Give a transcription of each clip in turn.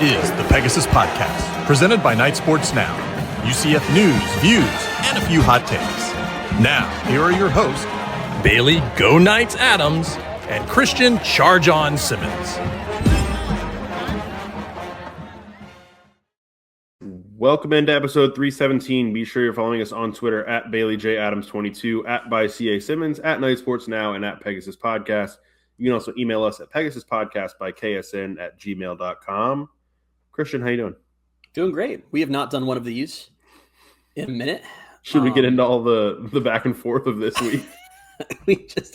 is the Pegasus Podcast, presented by Night Sports Now. UCF news, views, and a few hot takes. Now, here are your hosts, Bailey Go Knights Adams and Christian Charge On Simmons. Welcome into episode 317. Be sure you're following us on Twitter at BaileyJAdams22, at by CA Simmons, at Night Sports Now, and at Pegasus Podcast. You can also email us at PegasusPodcast@ksn@gmail.com. Christian, how you doing? Doing great. We have not done one of these in a minute. Should we get into all the back and forth of this week?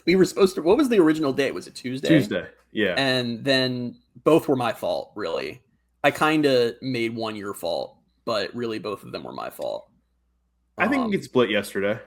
we were supposed to. What was the original date? Was it Tuesday? Tuesday, yeah. And then both were my fault. Really, I kind of made one your fault, but really both of them were my fault. I think we could split yesterday.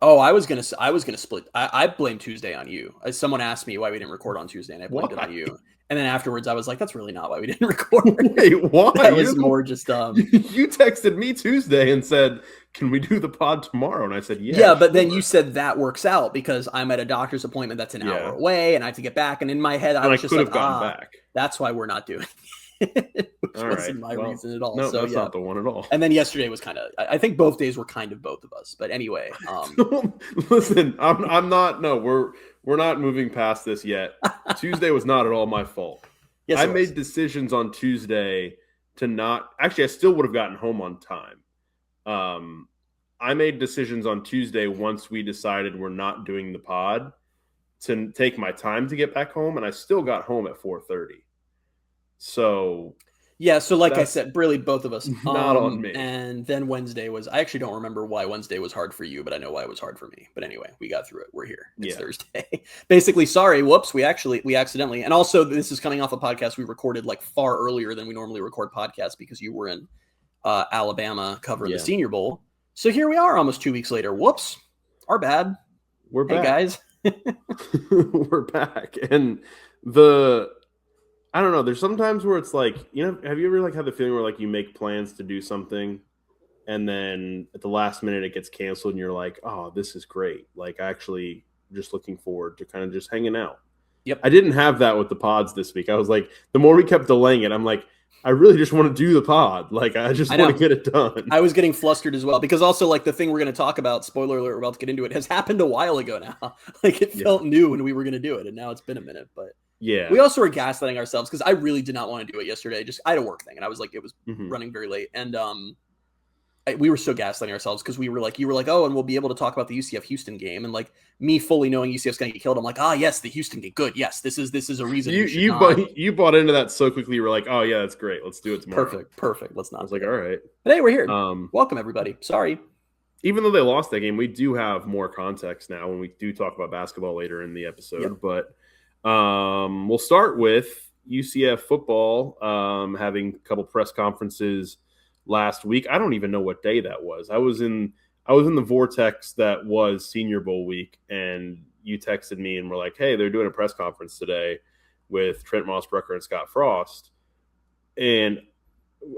Oh, I was gonna split. I blame Tuesday on you. Someone asked me why we didn't record on Tuesday, and I blamed it on you. And then afterwards, I was like, "That's really not why we didn't record." Wait, why? That was more just You texted me Tuesday and said, "Can we do the pod tomorrow?" And I said, "Yeah." Yeah, but then you said that works out because I'm at a doctor's appointment that's an hour away, and I have to get back. And in my head, I was just like, back. That's why we're not doing it. Which wasn't my reason at all. No, so, that's not the one at all. And then yesterday was kind of, I think both days were kind of both of us. But anyway. Listen, I'm not, no, we're not moving past this yet. Tuesday was not at all my fault. Yes, I made decisions on Tuesday to not, actually, I still would have gotten home on time. I made decisions on Tuesday once we decided we're not doing the pod to take my time to get back home, and I still got home at 4:30. So yeah, so like I said, really both of us. Not on me. And then Wednesday was, I actually don't remember why Wednesday was hard for you, but I know why it was hard for me. But anyway, we got through it. We're here. It's Thursday. Basically, sorry, whoops, we accidentally, and also this is coming off a podcast we recorded like far earlier than we normally record podcasts because you were in Alabama covering the Senior Bowl. So here we are almost 2 weeks later. Whoops, our bad. We're back. Hey, guys. We're back. And I don't know. There's sometimes where it's like, have you ever like had the feeling where like you make plans to do something and then at the last minute it gets canceled and you're like, oh, this is great. Like actually just looking forward to kind of just hanging out. Yep. I didn't have that with the pods this week. I was like, the more we kept delaying it, I'm like, I really just want to do the pod. Like, I just want to get it done. I was getting flustered as well because also like the thing we're going to talk about, spoiler alert, we're about to get into it, has happened a while ago now. Like it felt new when we were going to do it. And now it's been a minute, but yeah, we also were gaslighting ourselves because I really did not want to do it yesterday. Just I had a work thing and I was like, it was running very late. And we were so gaslighting ourselves because you were like, oh, and we'll be able to talk about the UCF Houston game. And like me fully knowing UCF's going to get killed, I'm like, yes, the Houston game. Good. Yes, this is a reason. You bought into that so quickly. You were like, oh yeah, that's great. Let's do it tomorrow. Perfect. Let's not. I was like, all right. But hey, we're here. Welcome everybody. Sorry. Even though they lost that game, we do have more context now when we do talk about basketball later in the episode. Yep. But we'll start with UCF football having a couple press conferences last week. I don't even know what day that was. I was in the vortex that was Senior Bowl week, and you texted me and were like, hey, they're doing a press conference today with Trent Mossbrucker and Scott Frost. And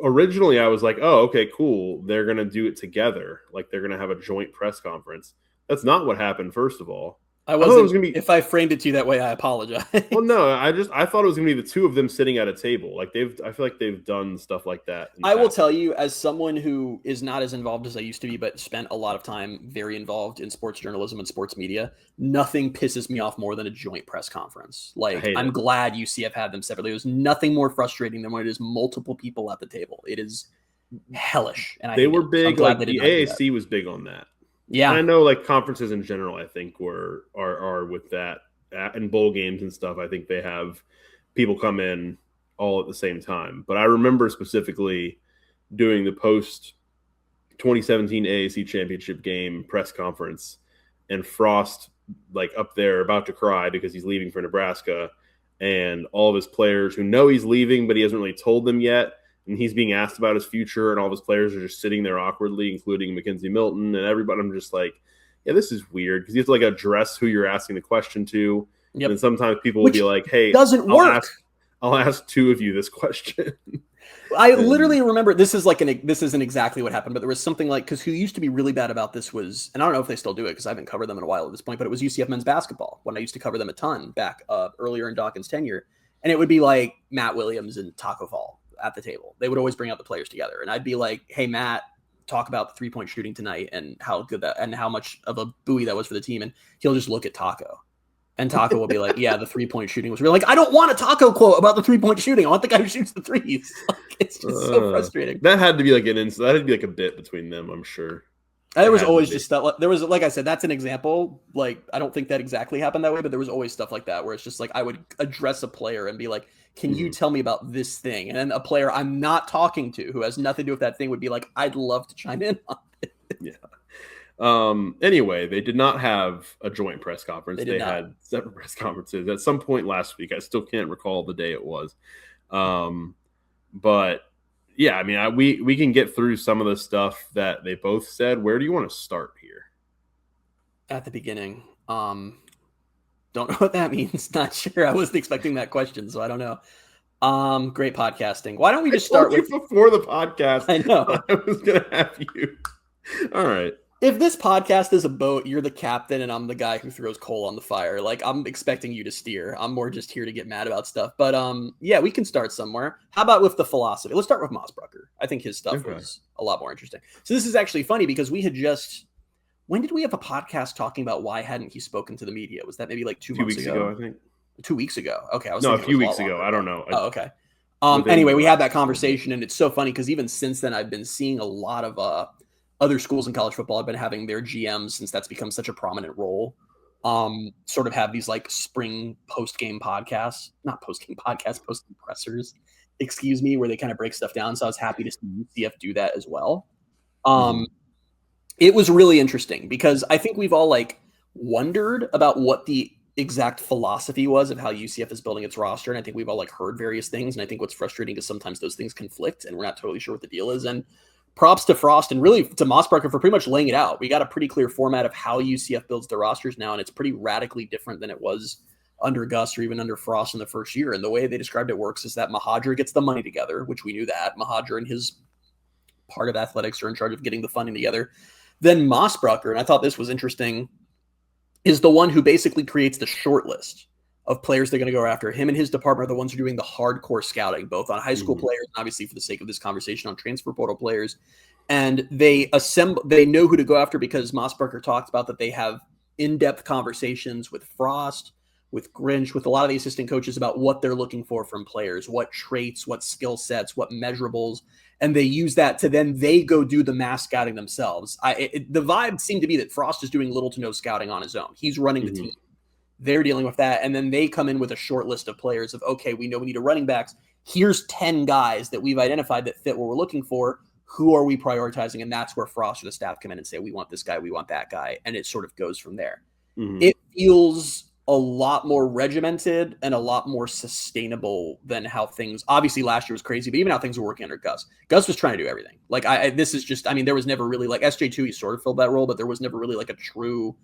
originally I was like, oh, okay, cool. They're going to do it together. Like they're going to have a joint press conference. That's not what happened, first of all. I thought it was gonna be, if I framed it to you that way, I apologize. Well, no, I thought it was going to be the two of them sitting at a table. Like I feel like they've done stuff like that. I will tell you, as someone who is not as involved as I used to be, but spent a lot of time very involved in sports journalism and sports media, nothing pisses me off more than a joint press conference. Like I'm glad UCF had them separately. There's nothing more frustrating than when it is multiple people at the table. It is hellish. And they were big. Like the AAC was big on that. Yeah, and I know like conferences in general, I think are with that in bowl games and stuff. I think they have people come in all at the same time. But I remember specifically doing the post 2017 AAC championship game press conference, and Frost like up there about to cry because he's leaving for Nebraska, and all of his players who know he's leaving, but he hasn't really told them yet. And he's being asked about his future, and all of his players are just sitting there awkwardly, including Mackenzie Milton and everybody. I'm just like, yeah, this is weird because you have to like address who you're asking the question to. Yep. And sometimes people will be like, hey, work. I'll ask two of you this question. I literally remember this isn't exactly what happened, but there was something like, because who used to be really bad about this was, and I don't know if they still do it because I haven't covered them in a while at this point, but it was UCF men's basketball when I used to cover them a ton back earlier in Dawkins' tenure. And it would be like Matt Williams and Taco Fall at the table. They would always bring out the players together. And I'd be like, hey, Matt, talk about the 3-point shooting tonight and how good that and how much of a buoy that was for the team. And he'll just look at Taco. And Taco will be like, yeah, the 3-point shooting was real. Like, I don't want a Taco quote about the 3-point shooting. I want the guy who shoots the threes. Like, it's just so frustrating. That had to be like that'd be like a bit between them, I'm sure. There was always just stuff. There was, like I said, that's an example. Like, I don't think that exactly happened that way, but there was always stuff like that where it's just like I would address a player and be like, can you tell me about this thing? And then a player I'm not talking to who has nothing to do with that thing would be like, I'd love to chime in on it. Yeah. Anyway, they did not have a joint press conference. They had separate press conferences at some point last week. I still can't recall the day it was. But yeah, I mean, we can get through some of the stuff that they both said. Where do you want to start here? At the beginning. Don't know what that means. Not sure. I wasn't expecting that question, so I don't know. Great podcasting. Why don't we just start with before the podcast? I know. I was gonna have you. All right. If this podcast is a boat, you're the captain and I'm the guy who throws coal on the fire. Like, I'm expecting you to steer. I'm more just here to get mad about stuff. But yeah, we can start somewhere. How about with the philosophy? Let's start with Mossbrucker. I think his stuff was a lot more interesting. So this is actually funny because we had just when did we have a podcast talking about why hadn't he spoken to the media? Was that maybe like 2 weeks ago? I think 2 weeks ago. Okay, I was a few weeks ago. I don't know. Oh, okay. Anyway, we had that conversation, and it's so funny because even since then, I've been seeing a lot of other schools in college football have been having their GMs, since that's become such a prominent role, sort of have these like spring post-game podcasts, not post-game podcasts, post-game pressers, excuse me, where they kind of break stuff down. So I was happy to see UCF do that as well. It was really interesting because I think we've all like wondered about what the exact philosophy was of how UCF is building its roster. And I think we've all like heard various things. And I think what's frustrating is sometimes those things conflict and we're not totally sure what the deal is. And props to Frost and really to Mossbrucker for pretty much laying it out. We got a pretty clear format of how UCF builds their rosters now. And it's pretty radically different than it was under Gus or even under Frost in the first year. And the way they described it works is that Mahadra gets the money together, which we knew that. Mahadra and his part of athletics are in charge of getting the funding together. Then Mossbrucker, and I thought this was interesting, is the one who basically creates the short list of players they're going to go after. Him and his department are the ones who are doing the hardcore scouting, both on high school players, and obviously for the sake of this conversation on transfer portal players. And they know who to go after because Mossbrucker talked about that they have in-depth conversations with Frost, with Grinch, with a lot of the assistant coaches about what they're looking for from players, what traits, what skill sets, what measurables. And they use that to then they go do the mass scouting themselves. The vibe seemed to be that Frost is doing little to no scouting on his own. He's running the team. They're dealing with that. And then they come in with a short list of players of, okay, we know we need a running backs. Here's 10 guys that we've identified that fit what we're looking for. Who are we prioritizing? And that's where Frost or the staff come in and say, we want this guy, we want that guy. And it sort of goes from there. It feels a lot more regimented and a lot more sustainable than how things, obviously last year was crazy, but even how things were working under Gus. Gus was trying to do everything. Like this is just, I mean, there was never really like SJ2, he sort of filled that role, but there was never really like a true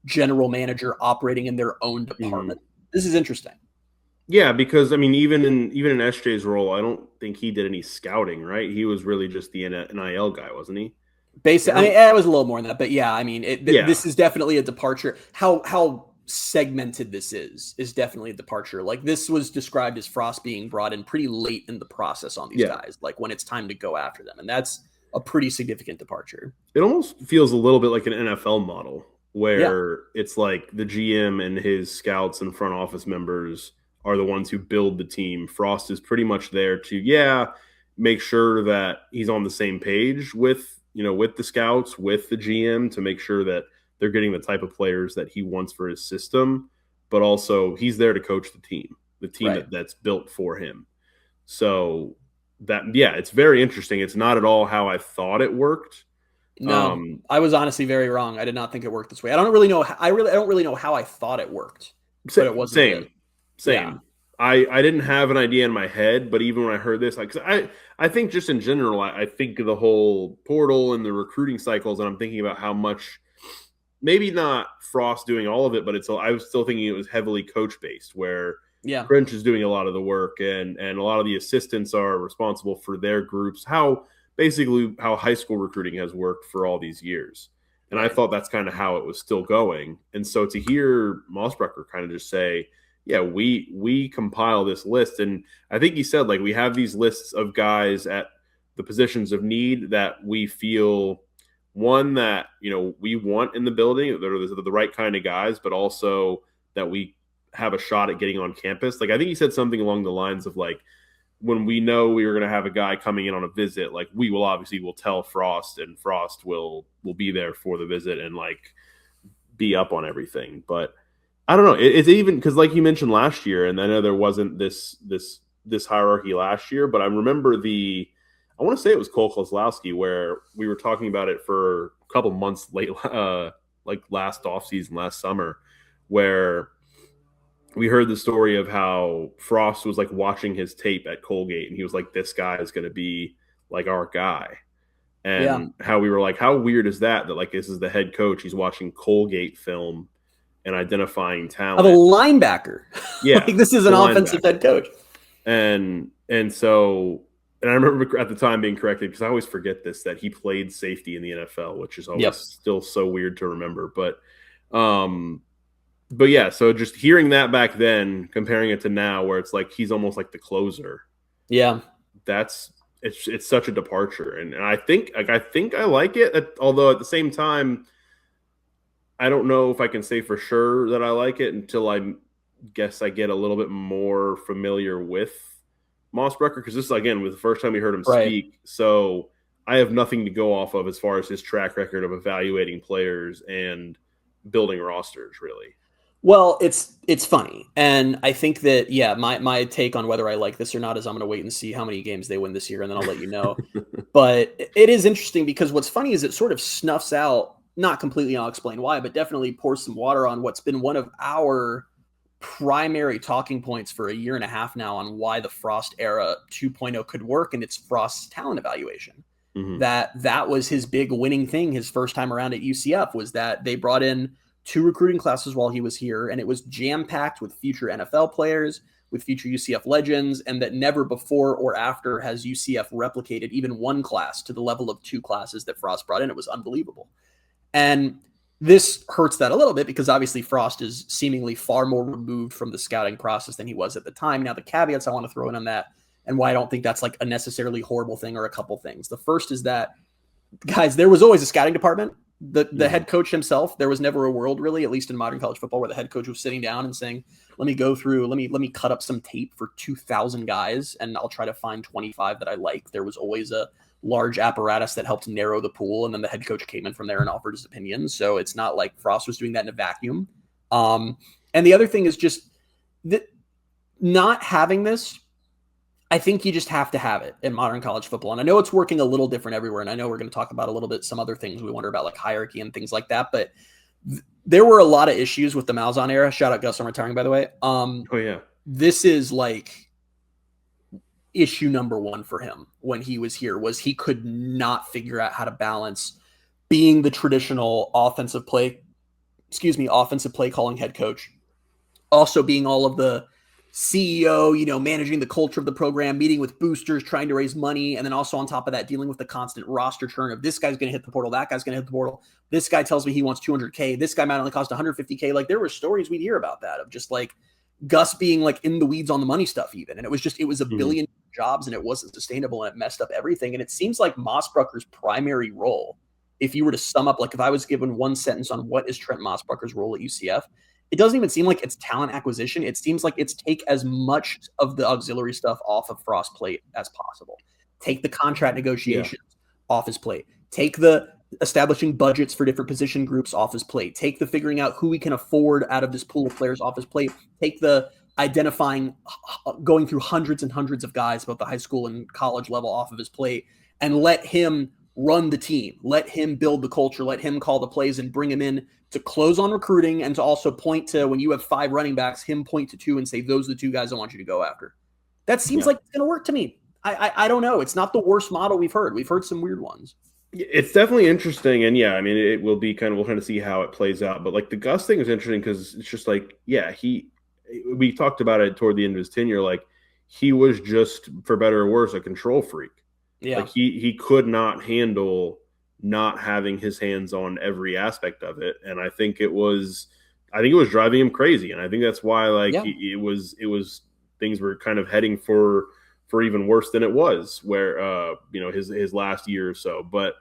general manager operating in their own department. This is interesting. Yeah, because I mean, even in SJ's role, I don't think he did any scouting, right? He was really just the NIL guy, wasn't he? Basically, I mean, it was a little more than that, but yeah, I mean, this is definitely a departure. How segmented this is definitely a departure. Like this was described as Frost being brought in pretty late in the process on these guys, like when it's time to go after them, and that's a pretty significant departure. It almost feels a little bit like an NFL model where it's like the GM and his scouts and front office members are the ones who build the team. Frost is pretty much there to make sure that he's on the same page with the scouts, with the GM, to make sure that they're getting the type of players that he wants for his system, but also he's there to coach the team that's built for him. So it's very interesting. It's not at all how I thought it worked. No, I was honestly very wrong. I did not think it worked this way. I don't really know. I don't really know how I thought it worked, but it wasn't same. Yeah. I didn't have an idea in my head, but even when I heard this, like, I think just in general, I think of the whole portal and the recruiting cycles, and I'm thinking about how much, maybe not Frost doing all of it, but I was still thinking it was heavily coach based, where Trent is doing a lot of the work and a lot of the assistants are responsible for their groups, how high school recruiting has worked for all these years. And I thought that's kind of how it was still going. And so to hear Mossbrucker kind of just say, yeah, we compile this list. And I think he said, like, we have these lists of guys at the positions of need that we feel, one, that, you know, we want in the building, that are the right kind of guys, but also that we have a shot at getting on campus. Like, I think he said something along the lines of, like, when we know we are going to have a guy coming in on a visit, like, we will obviously will tell Frost, and Frost will be there for the visit and, like, be up on everything. But I don't know. It's even because, like you mentioned last year, and I know there wasn't this hierarchy last year, but I remember I want to say it was Cole Kozlowski, where we were talking about it for a couple months late, like last offseason, last summer, where we heard the story of how Frost was, like, watching his tape at Colgate, and he was like, this guy is going to be, like, our guy. And how we were like, how weird is that, like, this is the head coach, he's watching Colgate film and identifying talent. Of a linebacker. Yeah. Like, this is an offensive head coach. And so, and I remember at the time being corrected, because I always forget this, that he played safety in the NFL, which is always still so weird to remember. But yeah, so just hearing that back then, comparing it to now, where it's like he's almost like the closer. Yeah, it's such a departure, and I think I like it. Although at the same time, I don't know if I can say for sure that I like it until I guess I get a little bit more familiar with Mossbrucker, because this, again, was the first time we heard him speak. So I have nothing to go off of as far as his track record of evaluating players and building rosters, really. Well, it's funny. And I think that, my take on whether I like this or not is I'm going to wait and see how many games they win this year, and then I'll let you know. But it is interesting because what's funny is it sort of snuffs out, not completely, I'll explain why, but definitely pours some water on what's been one of our primary talking points for a year and a half now on why the Frost era 2.0 could work, and it's Frost's talent evaluation. Mm-hmm. That was his big winning thing his first time around at UCF, was that they brought in 2 recruiting classes while he was here, and it was jam-packed with future NFL players, with future UCF legends, and that never before or after has UCF replicated even one class to the level of 2 classes that Frost brought in. It was unbelievable. And this hurts that a little bit because obviously Frost is seemingly far more removed from the scouting process than he was at the time. Now, the caveats I want to throw in on that, and why I don't think that's like a necessarily horrible thing, are a couple things. The first is that, guys, there was always a scouting department. The head coach himself, there was never a world, really, at least in modern college football, where the head coach was sitting down and saying, let me cut up some tape for 2,000 guys, and I'll try to find 25 that I like. There was always a large apparatus that helped narrow the pool, and then the head coach came in from there and offered his opinion. So it's not like Frost was doing that in a vacuum. And the other thing is just that not having this, I think you just have to have it in modern college football. And I know it's working a little different everywhere. And I know we're going to talk about a little bit some other things we wonder about, like hierarchy and things like that. But there were a lot of issues with the Malzahn era. Shout out Gus on retiring, by the way. This is like issue number 1 for him when he was here, was he could not figure out how to balance being the traditional offensive play calling head coach, also being all of the CEO, managing the culture of the program, meeting with boosters, trying to raise money. And then also on top of that, dealing with the constant roster churn of this guy's going to hit the portal, that guy's going to hit the portal. This guy tells me he wants $200K. This guy might only cost $150K. Like, there were stories we'd hear about that, of just like Gus being like in the weeds on the money stuff even. And it was a billion jobs, and it wasn't sustainable, and it messed up everything. And it seems like Mossbrucker's primary role, if you were to sum up, like if I was given one sentence on what is Trent Mossbrucker's role at UCF, it doesn't even seem like it's talent acquisition. It seems like it's take as much of the auxiliary stuff off of Frost's plate as possible. Take the contract negotiations off his plate. Take the establishing budgets for different position groups off his plate. Take the figuring out who he can afford out of this pool of players off his plate. Take the identifying, going through hundreds and hundreds of guys, both the high school and college level, off of his plate, and let him run the team. Let him build the culture. Let him call the plays and bring him in to close on recruiting, and to also point to, when you have 5 running backs, him point to 2 and say, those are the 2 guys I want you to go after. That seems like it's going to work to me. I don't know. It's not the worst model we've heard. We've heard some weird ones. It's definitely interesting. And yeah, I mean, it will be we'll kind of see how it plays out. But like the Gus thing is interesting because it's just like, we talked about it toward the end of his tenure. Like, he was just, for better or worse, a control freak. Yeah. Like he could not handle not having his hands on every aspect of it. And I think it was I think it was driving him crazy, and I think that's why Yeah. it was things were kind of heading for even worse than it was, where his last year or so. But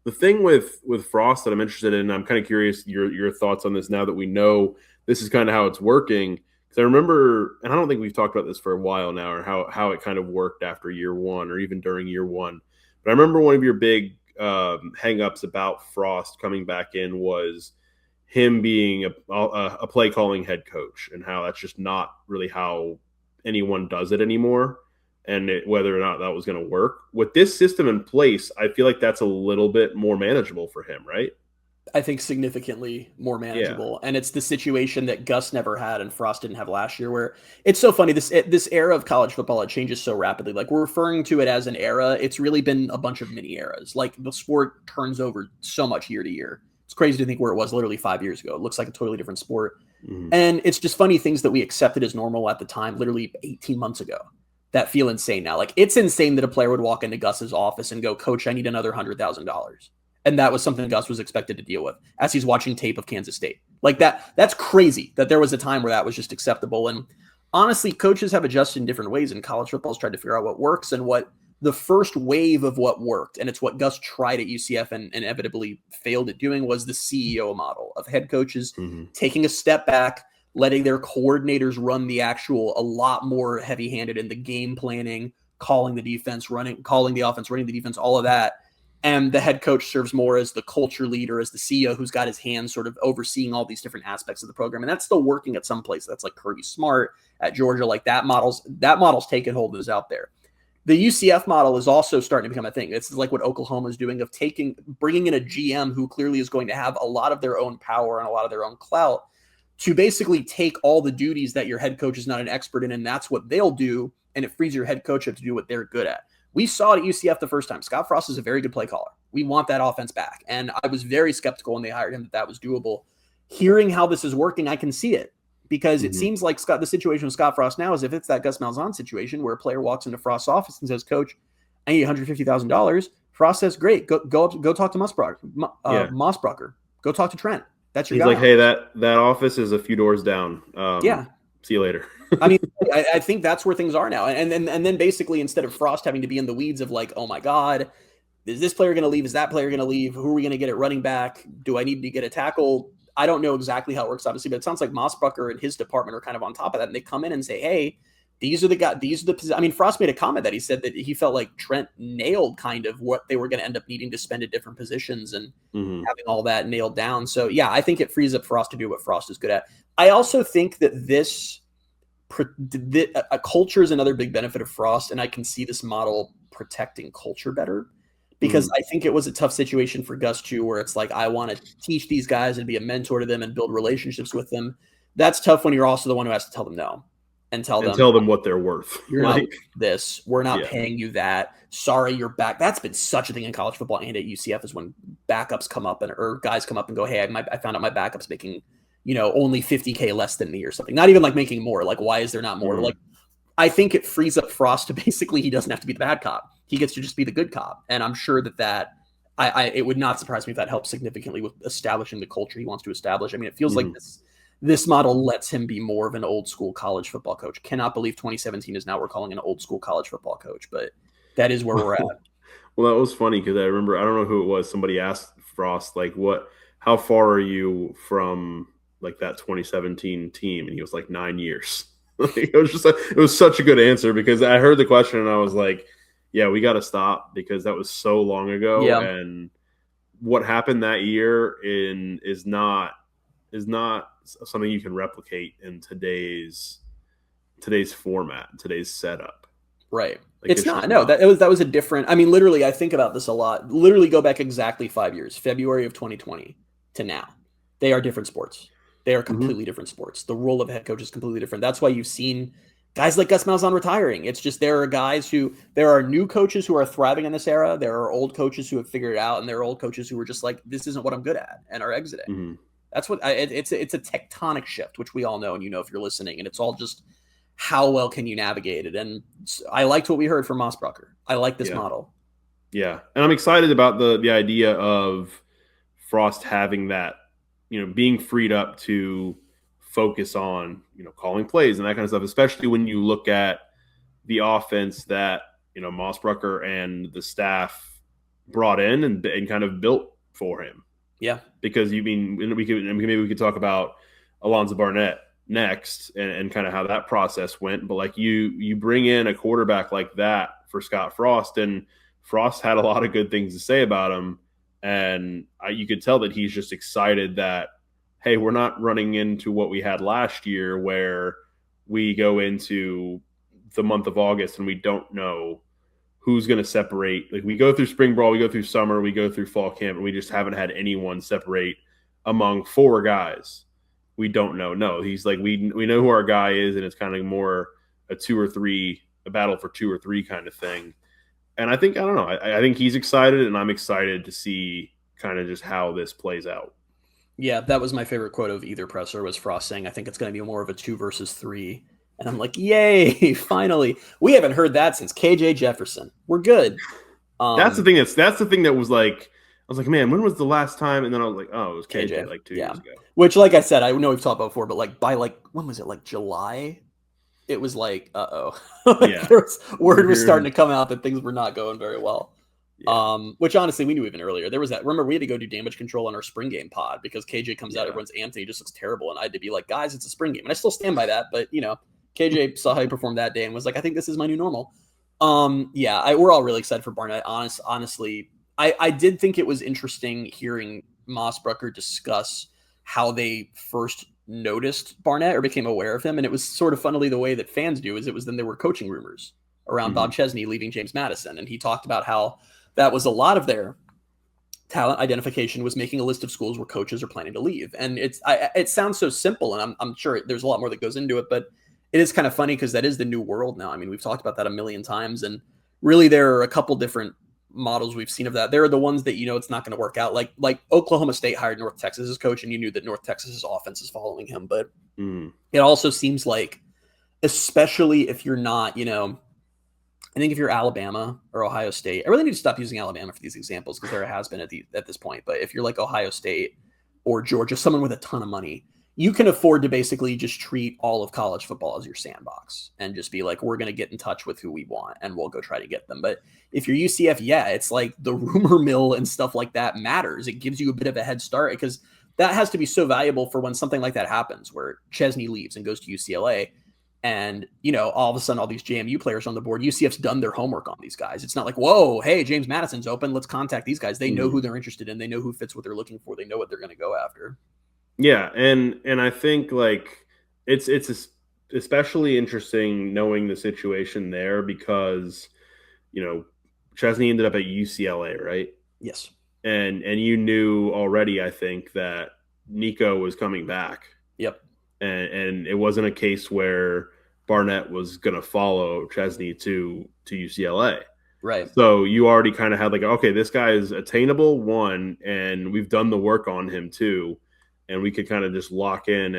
the thing with Frost that I'm interested in, I'm kind of curious your thoughts on this now that we know this is kind of how it's working. Because I remember, and I don't think we've talked about this for a while now, or how it kind of worked after year one, or even during year one. But I remember one of your big hang-ups about Frost coming back in was him being a play calling head coach, and how that's just not really how anyone does it anymore, and whether or not that was going to work. With this system in place, I feel like that's a little bit more manageable for him, right? I think significantly more manageable. And it's the situation that Gus never had and Frost didn't have last year, where it's so funny. This era of college football, it changes so rapidly. Like, we're referring to it as an era. It's really been a bunch of mini eras. Like, the sport turns over so much year to year. It's crazy to think where it was literally 5 years ago. It looks like a totally different sport. Mm-hmm. And it's just funny things that we accepted as normal at the time, literally 18 months ago, that feel insane now. Like, it's insane that a player would walk into Gus's office and go, "Coach, I need another $100,000. And that was something Gus was expected to deal with as he's watching tape of Kansas State. Like, that's crazy that there was a time where that was just acceptable. And honestly, coaches have adjusted in different ways, and college football has tried to figure out what works, and what the first wave of what worked, and it's what Gus tried at UCF and inevitably failed at doing, was the CEO model of head coaches taking a step back, letting their coordinators run the actual, a lot more heavy-handed in the game planning, calling the defense, calling the offense, running the defense, all of that. And the head coach serves more as the culture leader, as the CEO who's got his hands sort of overseeing all these different aspects of the program. And that's still working at some place. That's like Kirby Smart at Georgia. Like, that model's taken hold and is out there. The UCF model is also starting to become a thing. This is like what Oklahoma is doing, of bringing in a GM who clearly is going to have a lot of their own power and a lot of their own clout to basically take all the duties that your head coach is not an expert in, and that's what they'll do. And it frees your head coach up to do what they're good at. We saw it at UCF the first time. Scott Frost is a very good play caller. We want that offense back. And I was very skeptical when they hired him that was doable. Hearing how this is working, I can see it, because it seems like the situation with Scott Frost now is, if it's that Gus Malzahn situation where a player walks into Frost's office and says, "Coach, I need $150,000. Frost says, "Great, go talk to Mossbrucker. Go talk to Trent. That's your guy." He's like, "Hey, that office is a few doors down. Yeah. See you later." I mean, I think that's where things are now. And then basically, instead of Frost having to be in the weeds of like, "Oh my God, is this player going to leave? Is that player going to leave? Who are we going to get at running back? Do I need to get a tackle?" I don't know exactly how it works, obviously, but it sounds like Mossbrucker and his department are kind of on top of that. And they come in and say, "Hey, these are the guys, these are the positions." I mean, Frost made a comment that he said that he felt like Trent nailed kind of what they were going to end up needing to spend at different positions, and having all that nailed down. So yeah, I think it frees up Frost to do what Frost is good at. I also think that a culture is another big benefit of Frost, and I can see this model protecting culture better, because I think it was a tough situation for Gus too, where it's like, I want to teach these guys and be a mentor to them and build relationships with them. That's tough when you're also the one who has to tell them no, and tell them what they're worth. You're not this. We're not paying you that. Sorry, you're back. That's been such a thing in college football and at UCF, is when backups come up or guys come up and go, "Hey, I found out my backup's making, only $50K less than me," or something. Not even like making more. Like, why is there not more? Like, I think it frees up Frost to basically, he doesn't have to be the bad cop. He gets to just be the good cop. And I'm sure that it would not surprise me if that helps significantly with establishing the culture he wants to establish. I mean, it feels like this model lets him be more of an old school college football coach. Cannot believe 2017 is now we're calling an old school college football coach, but that is where we're at. Well, that was funny, because I remember, I don't know who it was, somebody asked Frost, like, how far are you from like that 2017 team? And he was like, 9 years. It was such a good answer, because I heard the question and I was like, yeah, we got to stop, because that was so long ago. Yeah. And what happened that year is not something you can replicate in today's format, today's setup. Right. Like, it's not. No, that was a different. I mean, literally, I think about this a lot. Literally, go back exactly 5 years, February of 2020 to now. They are different sports. They are completely different sports. The role of head coach is completely different. That's why you've seen guys like Gus Malzahn retiring. It's just, there are new coaches who are thriving in this era. There are old coaches who have figured it out, and there are old coaches who are just like, "This isn't what I'm good at," and are exiting. That's what it's a tectonic shift, which we all know, and if you're listening, and it's all just how well can you navigate it. And I liked what we heard from Mossbrucker. I like this model. Yeah, and I'm excited about the idea of Frost having that being freed up to focus on, calling plays and that kind of stuff, especially when you look at the offense that, Mossbrucker and the staff brought in and kind of built for him. Yeah. Because maybe we could talk about Alonzo Barnett next and kind of how that process went. But like you bring in a quarterback like that for Scott Frost, and Frost had a lot of good things to say about him. And you could tell that he's just excited that, hey, we're not running into what we had last year where we go into the month of August and we don't know who's going to separate. Like, we go through spring ball, we go through summer, we go through fall camp, and we just haven't had anyone separate among 4 guys. We don't know. No, he's like, we know who our guy is, and it's kind of more a battle for 2 or 3 kind of thing. And I think he's excited, and I'm excited to see kind of just how this plays out. Yeah, that was my favorite quote of either presser, was Frost saying, I think it's going to be more of a 2 versus 3. And I'm like, yay, finally. We haven't heard that since KJ Jefferson. We're good. That's the thing that was like, I was like, man, when was the last time? And then I was like, oh, it was KJ like 2 years ago. Which, like I said, I know we've talked about before, but like by like, when was it? Like July? It was like, yeah. Word was starting to come out that things were not going very well. Yeah. Which honestly, we knew even earlier. There was that. Remember, we had to go do damage control on our spring game pod because KJ comes out, everyone's amped, and he just looks terrible. And I had to be like, guys, it's a spring game. And I still stand by that. But, KJ saw how he performed that day and was like, I think this is my new normal. We're all really excited for Barnett. Honestly, I did think it was interesting hearing Mossbrucker discuss how they first noticed Barnett or became aware of him. And it was sort of funnily the way that fans do, is it was then there were coaching rumors around Bob Chesney leaving James Madison. And he talked about how that was a lot of their talent identification, was making a list of schools where coaches are planning to leave. And it sounds so simple, and I'm sure there's a lot more that goes into it, but it is kind of funny because that is the new world now. I mean, we've talked about that a million times, and really there are a couple different models we've seen of that. There are the ones that, it's not going to work out. Like Oklahoma State hired North Texas as coach, and you knew that North Texas's offense is following him. But it also seems like, especially if you're not, I think if you're Alabama or Ohio State, I really need to stop using Alabama for these examples because there has been at this point. But if you're like Ohio State or Georgia, someone with a ton of money, you can afford to basically just treat all of college football as your sandbox and just be like, we're going to get in touch with who we want and we'll go try to get them. But if you're UCF, it's like the rumor mill and stuff like that matters. It gives you a bit of a head start because that has to be so valuable for when something like that happens, where Chesney leaves and goes to UCLA. And, all of a sudden, all these JMU players on the board, UCF's done their homework on these guys. It's not like, whoa, hey, James Madison's open, let's contact these guys. They know who they're interested in. They know who fits what they're looking for. They know what they're going to go after. Yeah, and I think, like, it's especially interesting knowing the situation there because, Chesney ended up at UCLA, right? Yes. And you knew already, I think, that Nico was coming back. Yep. And it wasn't a case where Barnett was going to follow Chesney to UCLA. Right. So you already kind of had like, okay, this guy is attainable, one, and we've done the work on him too. And we could kind of just lock in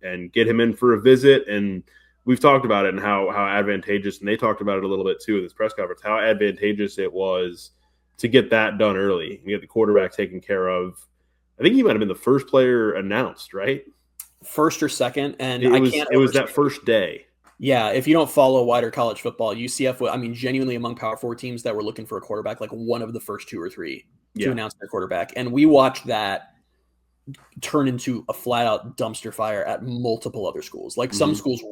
and get him in for a visit. And we've talked about it and how advantageous, and they talked about it a little bit too in this press conference, how advantageous it was to get that done early and get the quarterback taken care of. I think he might have been the first player announced, right? First or second, and it was that first day. Yeah, if you don't follow wider college football, UCF, genuinely among Power 4 teams that were looking for a quarterback, like one of the first 2 or 3 to announce their quarterback. And we watched that turn into a flat-out dumpster fire at multiple other schools. Like some schools,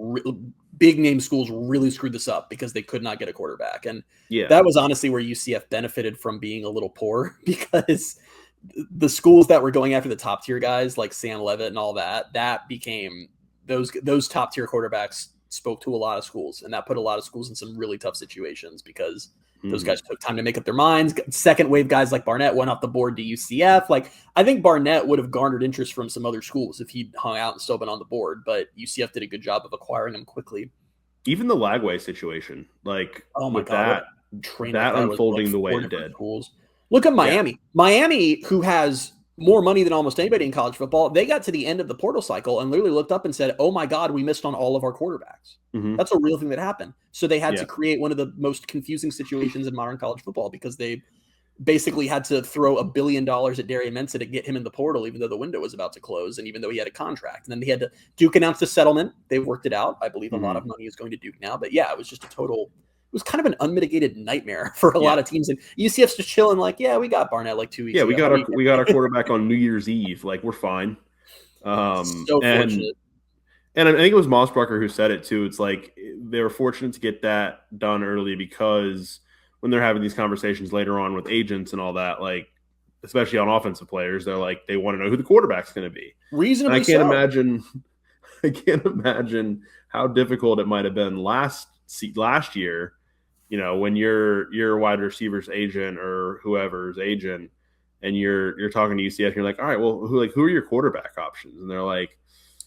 big-name schools, really screwed this up because they could not get a quarterback. And that was honestly where UCF benefited from being a little poor because – the schools that were going after the top tier guys like Sam Leavitt and all that became those top tier quarterbacks spoke to a lot of schools, and that put a lot of schools in some really tough situations because those guys took time to make up their minds. Second wave guys like Barnett went off the board to UCF. Like, I think Barnett would have garnered interest from some other schools if he'd hung out and still been on the board, but UCF did a good job of acquiring him quickly. Even the Lagway situation, like, oh my God, that unfolding the way it did. Schools. Look at Miami. Yeah. Miami, who has more money than almost anybody in college football, they got to the end of the portal cycle and literally looked up and said, oh my God, we missed on all of our quarterbacks. That's a real thing that happened. So they had to create one of the most confusing situations in modern college football because they basically had to throw $1 billion at Darian Mensah to get him in the portal, even though the window was about to close and even though he had a contract. And then they had to Duke announced a settlement. They worked it out. I believe a lot of money is going to Duke now. But yeah, it was just it was kind of an unmitigated nightmare for a lot of teams. And UCF's just chilling like, yeah, we got Barnett like 2 weeks ago. We got our quarterback on New Year's Eve. Like, we're fine. So fortunate. And I think it was Mossbrucker who said it too. It's like they were fortunate to get that done early because when they're having these conversations later on with agents and all that, like especially on offensive players, they're like they want to know who the quarterback's going to be. Reasonably, I can't imagine how difficult it might have been last year. You know, when you're a wide receiver's agent or whoever's agent, and you're talking to UCF, and you're like, all right, well, who are your quarterback options? And they're like,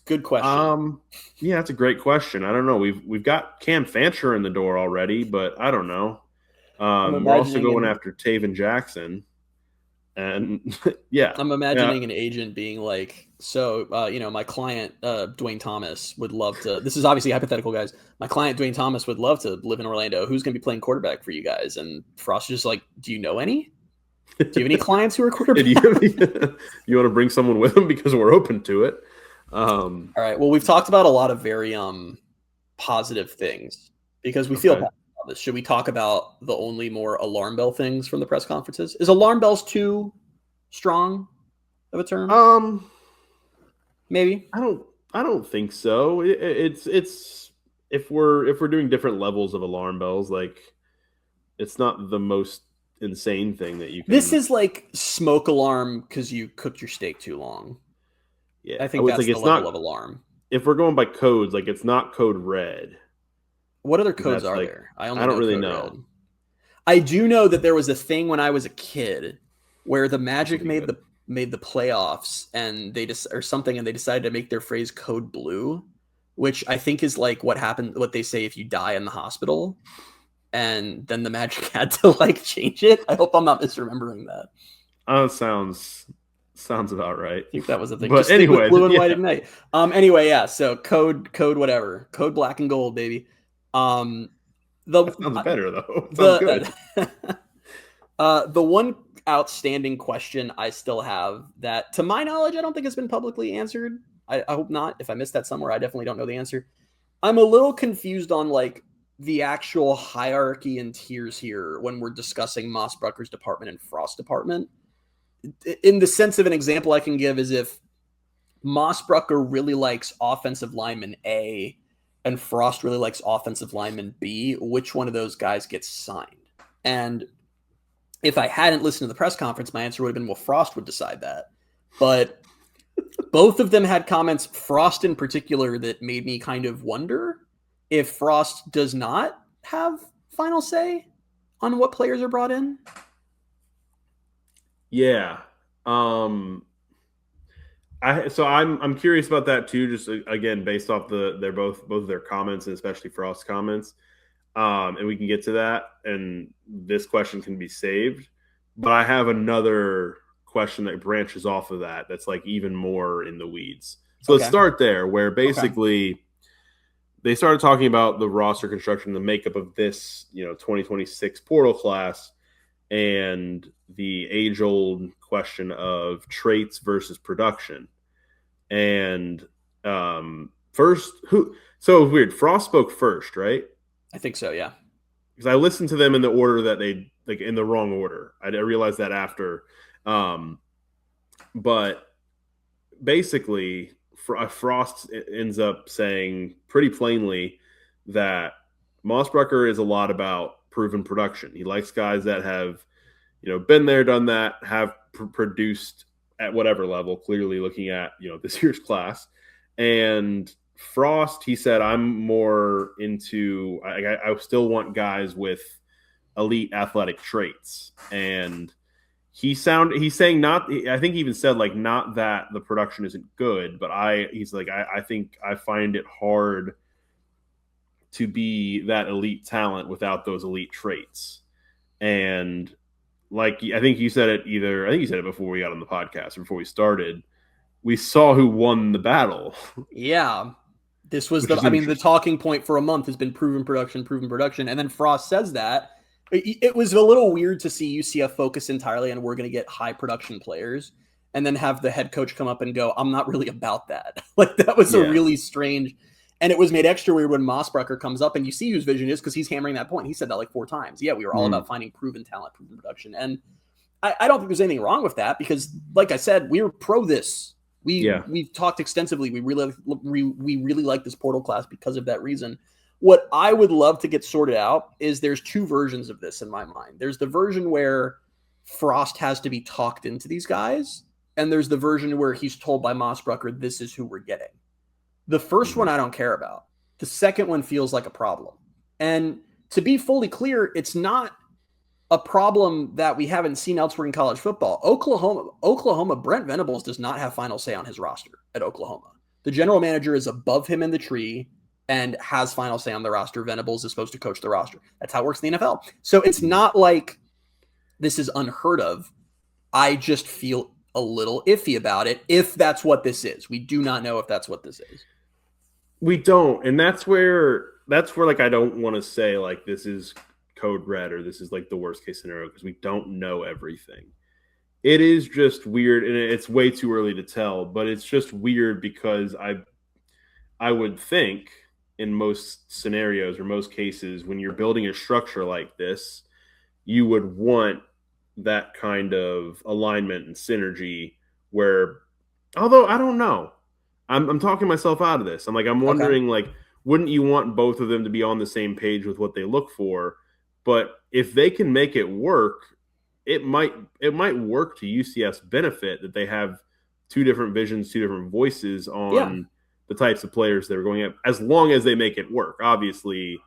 good question. Yeah, that's a great question. I don't know. We've got Cam Fancher in the door already, but I don't know. We're also going after Taven Jackson, and yeah, I'm imagining an agent being like, so my client Dwayne Thomas would love to. This is obviously hypothetical, guys. My client Dwayne Thomas would love to live in Orlando. Who's going to be playing quarterback for you guys? And Frost is just like, do you know any? Do you have any clients who are quarterbacks? You want to bring someone with them because we're open to it. All right. Well, we've talked about a lot of very positive things because we feel about this. Should we talk about the only more alarm bell things from the press conferences? Is alarm bells too strong of a term? Maybe. I don't think so. It's if we're doing different levels of alarm bells, like it's not the most insane thing that you can. This is like smoke alarm because you cooked your steak too long. Yeah, I think that's the level of alarm. If we're going by codes, like it's not code red. What other codes are there? I don't really know. Red. I do know that there was a thing when I was a kid where the Magic made the playoffs and they decided to make their phrase code blue, which I think is like what they say if you die in the hospital. And then the Magic had to like change it. I hope I'm not misremembering that. Sounds about right. I think that was the thing. But just anyway, blue and white ignite. Anyway, yeah. So code whatever. Code black and gold, baby. That sounds better though. It sounds good. The one outstanding question I still have that, to my knowledge, I don't think has been publicly answered. I hope not. If I missed that somewhere, I definitely don't know the answer. I'm a little confused on like the actual hierarchy and tiers here when we're discussing Mossbrucker's department and Frost's department. In the sense of an example I can give is if Mossbrucker really likes offensive lineman A and Frost really likes offensive lineman B, which one of those guys gets signed? And if I hadn't listened to the press conference, my answer would have been, well, Frost would decide that. But both of them had comments, Frost in particular, that made me kind of wonder if Frost does not have final say on what players are brought in. Yeah. I'm curious about that too, just again based off they're both of their comments and especially Frost's comments. And we can get to that and this question can be saved. But I have another question that branches off of that that's like even more in the weeds. So let's start there where basically they started talking about the roster construction, the makeup of this, 2026 portal class, and the age-old question of traits versus production. And first, so weird. Frost spoke first, right? I think so, yeah. Because I listened to them in the order that they, like in the wrong order. I realized that after. But basically, Frost ends up saying pretty plainly that Mossbrucker is a lot about proven production. He likes guys that have, been there, done that, have produced at whatever level, clearly looking at, this year's class. And Frost, he said, I'm more into, I still want guys with elite athletic traits. And he's saying not, I think he even said like, not that the production isn't good, but he's like, I think I find it hard to be that elite talent without those elite traits. And like, I think you said it before we got on the podcast, before we started, we saw who won the battle. Yeah. This was the talking point for a month has been proven production. And then Frost says that. It was a little weird to see UCF focus entirely on we're going to get high production players and then have the head coach come up and go, I'm not really about that. Like that was a really strange, and it was made extra weird when Mossbrucker comes up and you see whose vision is because he's hammering that point. He said that like 4 times. Yeah, we were all about finding proven talent, proven production. And I don't think there's anything wrong with that because like I said, we were pro this. We've talked extensively. We really like this portal class because of that reason. What I would love to get sorted out is there's 2 versions of this in my mind. There's the version where Frost has to be talked into these guys, and there's the version where he's told by Mossbrucker, this is who we're getting. The first one I don't care about. The second one feels like a problem. And to be fully clear, it's not a problem that we haven't seen elsewhere in college football. Oklahoma, Brent Venables does not have final say on his roster at Oklahoma. The general manager is above him in the tree and has final say on the roster. Venables is supposed to coach the roster. That's how it works in the NFL. So it's not like this is unheard of. I just feel a little iffy about it if that's what this is. We do not know if that's what this is. We don't. And that's where like I don't want to say like this is code red or this is like the worst case scenario because we don't know everything. It is just weird and it's way too early to tell, but it's just weird because I would think in most scenarios or most cases, when you're building a structure like this, you would want that kind of alignment and synergy where, although I don't know, I'm talking myself out of this. I'm wondering, like, wouldn't you want both of them to be on the same page with what they look for? But if they can make it work, it might work to UCF's benefit that they have 2 different visions, 2 different voices on the types of players that are going up, as long as they make it work. Obviously,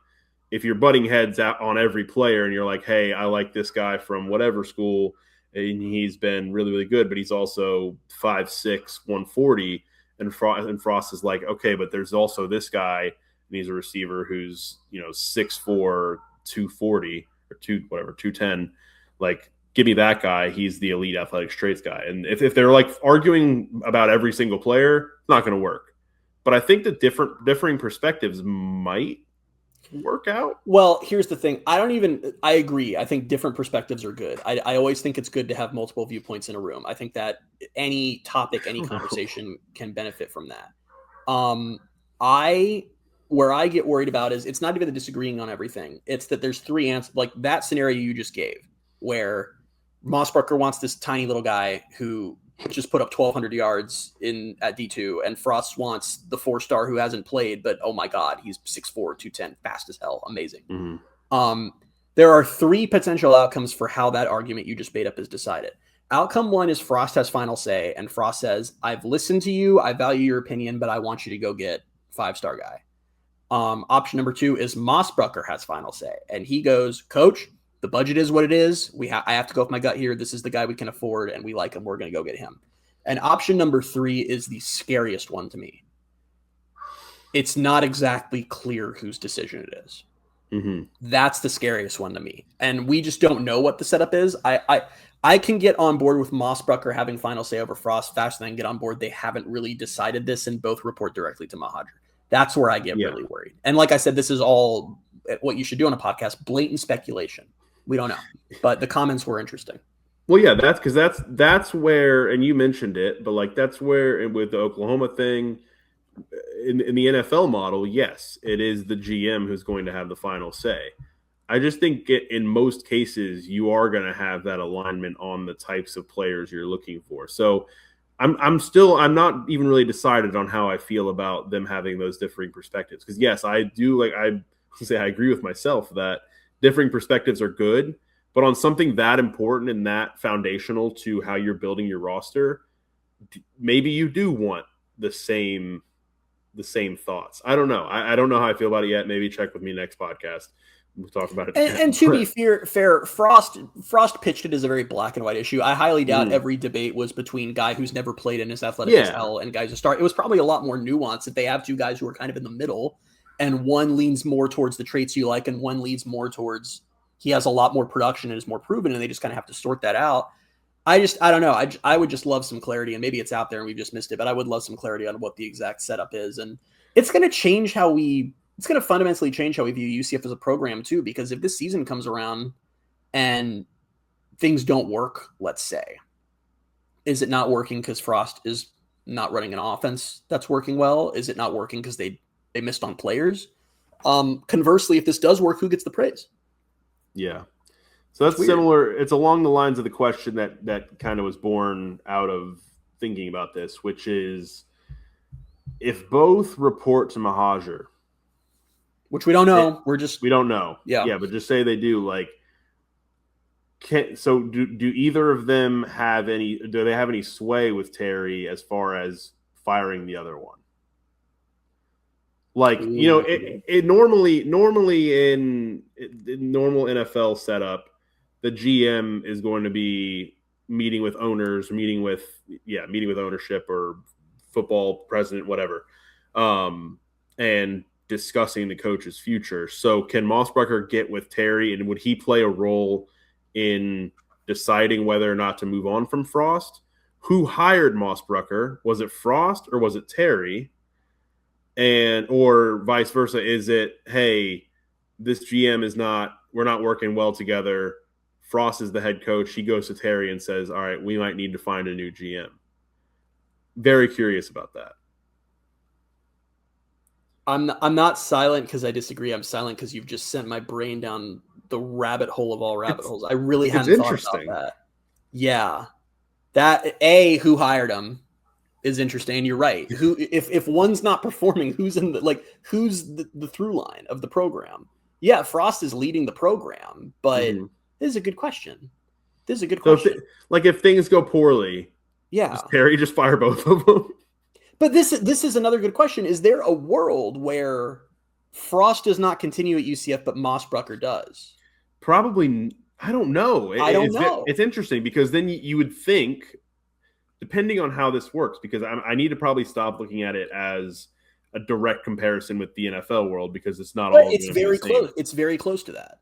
if you're butting heads out on every player and you're like, hey, I like this guy from whatever school and he's been really, really good, but he's also 5'6", 140, and Frost is like, okay, but there's also this guy and he's a receiver who's 6'4", 240 or 210. Like, give me that guy. He's the elite athletic traits guy. And if they're like arguing about every single player, it's not going to work. But I think that differing perspectives might work out. Well, here's the thing. I agree. I think different perspectives are good. I always think it's good to have multiple viewpoints in a room. I think that any topic, any conversation can benefit from that. Where I get worried about is it's not even the disagreeing on everything. It's that there's 3 answers, like that scenario you just gave, where Mossbrucker wants this tiny little guy who just put up 1,200 yards at D2, and Frost wants the 4-star who hasn't played, but oh my God, he's 6'4", 210, fast as hell, amazing. Mm-hmm. There are 3 potential outcomes for how that argument you just made up is decided. Outcome 1 is Frost has final say, and Frost says, I've listened to you, I value your opinion, but I want you to go get 5-star guy. Option number 2 is Mossbrucker has final say, and he goes, Coach, the budget is what it is. I have to go with my gut here. This is the guy we can afford, and we like him. We're going to go get him. And option number 3 is the scariest one to me. It's not exactly clear whose decision it is. Mm-hmm. That's the scariest one to me. And we just don't know what the setup is. I can get on board with Mossbrucker having final say over Frost faster than get on board. They haven't really decided this and both report directly to Mahadra. That's where I get really worried. And like I said, this is all what you should do on a podcast, blatant speculation. We don't know, but the comments were interesting. Well, yeah, that's where, and you mentioned it, but like that's where with the Oklahoma thing in the NFL model, yes, it is the GM who's going to have the final say. I just think in most cases you are going to have that alignment on the types of players you're looking for. So I'm not even really decided on how I feel about them having those differing perspectives. Because yes, I do I agree with myself that differing perspectives are good, but on something that important and that foundational to how you're building your roster, maybe you do want the same thoughts. I don't know. I don't know how I feel about it yet. Maybe check with me next podcast. We'll talk about it. And to be fair, Frost pitched it as a very black and white issue. I highly doubt every debate was between guy who's never played and is athletic as hell and guys who start. It was probably a lot more nuanced if they have 2 guys who are kind of in the middle, and one leans more towards the traits you like, and one leans more towards he has a lot more production and is more proven, and they just kind of have to sort that out. I don't know. I would just love some clarity, and maybe it's out there and we've just missed it, but I would love some clarity on what the exact setup is. And it's going to fundamentally change how we view UCF as a program too, because if this season comes around and things don't work, let's say. Is it not working because Frost is not running an offense that's working well? Is it not working because they missed on players? Conversely, if this does work, who gets the praise? Yeah. So that's similar. It's along the lines of the question that kind of was born out of thinking about this, which is if both report to Mahajer, which we don't know. We don't know. Yeah, but just say they do. Like, do either of them have any? Do they have any sway with Terry as far as firing the other one? Like, it normally in normal NFL setup, the GM is going to be meeting with owners, meeting with ownership or football president, whatever, and discussing the coach's future. So can Mossbrucker get with Terry, and would he play a role in deciding whether or not to move on from Frost? Who hired Mossbrucker? Was it Frost or was it Terry? Or vice versa, is it, hey, this GM we're not working well together. Frost is the head coach. He goes to Terry and says, all right, we might need to find a new GM. Very curious about that. I'm not silent because I disagree. I'm silent because you've just sent my brain down the rabbit hole of all rabbit holes. I really hadn't thought about that. Yeah. Who hired him is interesting. You're right. Who, if one's not performing, who's who's the through line of the program? Yeah, Frost is leading the program, but this is a good question. So if things go poorly, does Terry just fire both of them? But this is another good question. Is there a world where Frost does not continue at UCF, but Mossbrucker does? Probably. I don't know. I don't know. It's interesting because then you would think, depending on how this works, because I need to probably stop looking at it as a direct comparison with the NFL world because it's not all. It's very close. It's very close to that.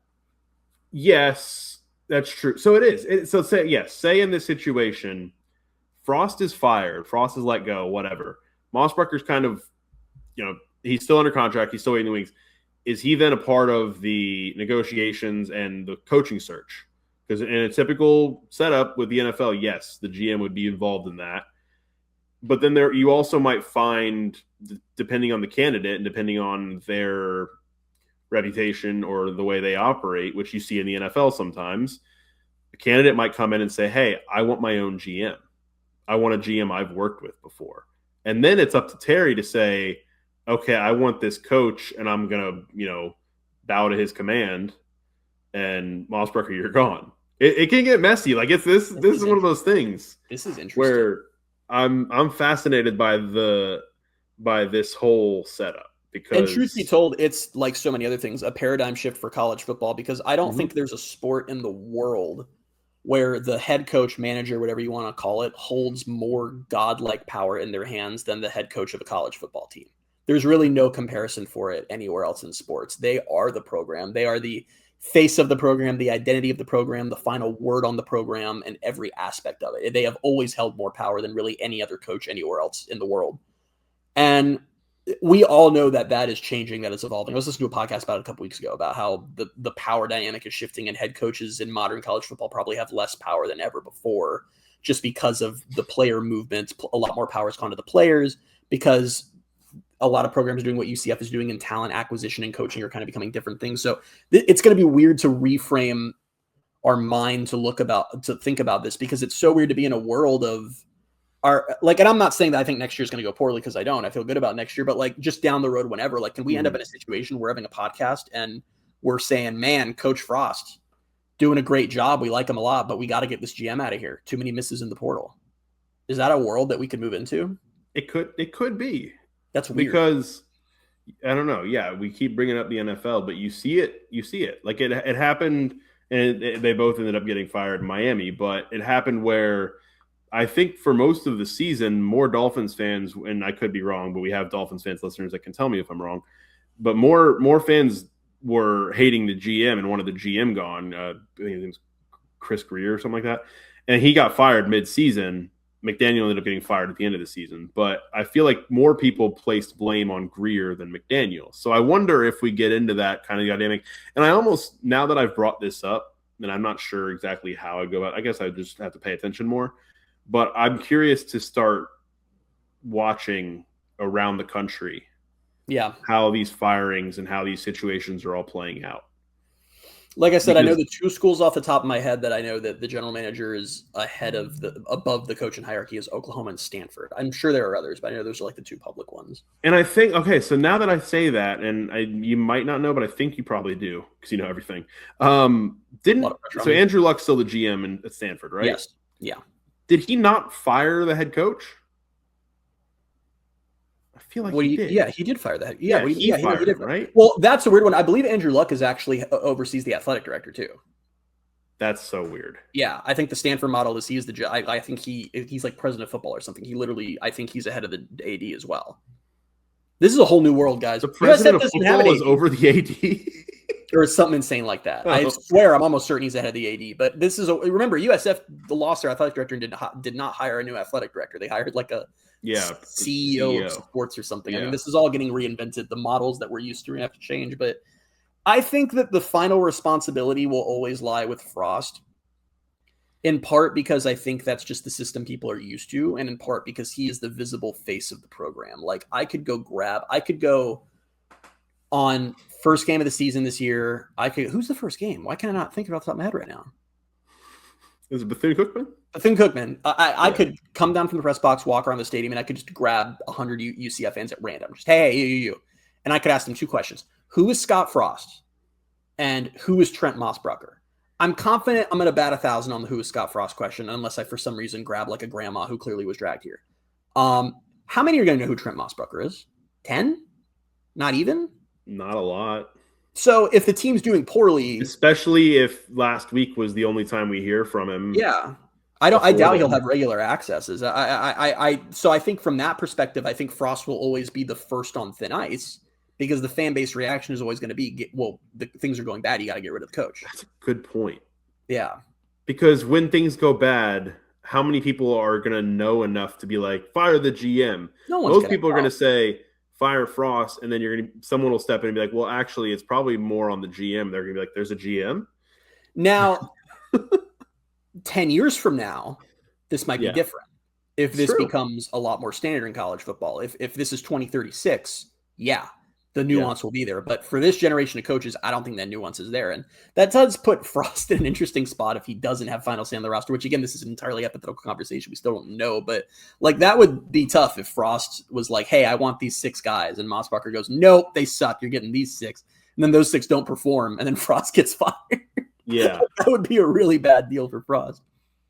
Yes, that's true. So it is. So say in this situation, Frost is fired, Frost is let go, whatever. Mossbrucker's kind of, he's still under contract, he's still waiting in the wings. Is he then a part of the negotiations and the coaching search? Because in a typical setup with the NFL, yes, the GM would be involved in that. But then you also might find, depending on the candidate and depending on their reputation or the way they operate, which you see in the NFL sometimes, a candidate might come in and say, hey, I want my own GM. I want a GM I've worked with before. And then it's up to Terry to say, okay, I want this coach and I'm going to, bow to his command, and Mossbrucker, you're gone. It can get messy. Like this is one of those things. This is interesting. Where I'm fascinated by this whole setup because, and truth be told, it's like so many other things, a paradigm shift for college football, because I don't think there's a sport in the world where the head coach, manager, whatever you want to call it, holds more godlike power in their hands than the head coach of a college football team. There's really no comparison for it anywhere else in sports. They are the program. They are the face of the program, the identity of the program, the final word on the program, and every aspect of it. They have always held more power than really any other coach anywhere else in the world. And we all know that is changing, that it's evolving. I was listening to a podcast about it a couple weeks ago about how the power dynamic is shifting, and head coaches in modern college football probably have less power than ever before just because of the player movement. A lot more power has gone to the players because a lot of programs are doing what UCF is doing, and talent acquisition and coaching are kind of becoming different things. So it's going to be weird to reframe our mind to think about this, because it's so weird to be in a world of and I'm not saying that I think next year is going to go poorly, because I don't. I feel good about next year, but just down the road, whenever, can we end up in a situation where we're having a podcast and we're saying, man, Coach Frost doing a great job. We like him a lot, but we got to get this GM out of here. Too many misses in the portal. Is that a world that we could move into? It could be. That's weird. Because I don't know. Yeah, we keep bringing up the NFL, but you see it. Like it happened, and they both ended up getting fired in Miami, but it happened where I think for most of the season, more Dolphins fans, and I could be wrong, but we have Dolphins fans listeners that can tell me if I'm wrong, but more fans were hating the GM and wanted the GM gone. I think his name was Chris Greer or something like that. And he got fired mid-season. McDaniel ended up getting fired at the end of the season. But I feel like more people placed blame on Greer than McDaniel. So I wonder if we get into that kind of dynamic. And I almost, now that I've brought this up, and I'm not sure exactly how I go about it. I guess I just have to pay attention more. But I'm curious to start watching around the country how these firings and how these situations are all playing out. Like I said, I know the two schools off the top of my head that I know that the general manager is above the coaching hierarchy is Oklahoma and Stanford. I'm sure there are others, but I know those are like the two public ones. And I think, okay, so now that I say that, and you might not know, but I think you probably do because you know everything. So Andrew Luck's still the GM at Stanford, right? Yes. Yeah. Did he not fire the head coach? I feel like he did. Yeah, he did fire that. He fired him, right? Well, that's a weird one. I believe Andrew Luck is actually oversees the athletic director too. That's so weird. Yeah, I think the Stanford model is I think he's like president of football or something. I think he's ahead of the AD as well. This is a whole new world, guys. The president of football is over the AD? Or something insane like that. I swear I'm almost certain he's ahead of the AD. But this is remember, USF lost their athletic director and did not hire a new athletic director. They hired like a CEO of sports or something. Yeah. I mean, this is all getting reinvented. The models that we're used to have to change. But I think that the final responsibility will always lie with Frost, in part because I think that's just the system people are used to, and in part because he is the visible face of the program. Like I could go on first game of the season this year. Who's the first game? Why can I not think about it off the top of my head right now? Is it Bethune-Cookman? Bethune-Cookman. I could come down from the press box, walk around the stadium, and I could just grab 100 UCF fans at random. Just, hey, you. And I could ask them two questions. Who is Scott Frost? And who is Trent Mossbrucker? I'm confident I'm going to bat 1,000 on the who is Scott Frost question, unless I, for some reason, grab like a grandma who clearly was dragged here. How many are going to know who Trent Mossbrucker is? 10? Not even? Not a lot. So if the team's doing poorly, especially if last week was the only time we hear from him. Yeah. I doubt he'll have regular accesses. So I think from that perspective, I think Frost will always be the first on thin ice because the fan base reaction is always going to be, the things are going bad. You got to get rid of the coach. That's a good point. Yeah. Because when things go bad, how many people are going to know enough to be like, fire the GM? Most people are going to say, fire Frost, and then someone will step in and be like, well, actually, it's probably more on the GM. They're going to be like, there's a GM? Now, 10 years from now, this might be different. If this becomes a lot more standard in college football, if this is 2036, the nuance will be there. But for this generation of coaches, I don't think that nuance is there. And that does put Frost in an interesting spot if he doesn't have final say on the roster, which again, this is an entirely hypothetical conversation. We still don't know, but like that would be tough if Frost was like, hey, I want these 6 guys. And Mossbrucker goes, nope, they suck. You're getting these 6. And then those 6 don't perform. And then Frost gets fired. Yeah. That would be a really bad deal for Frost.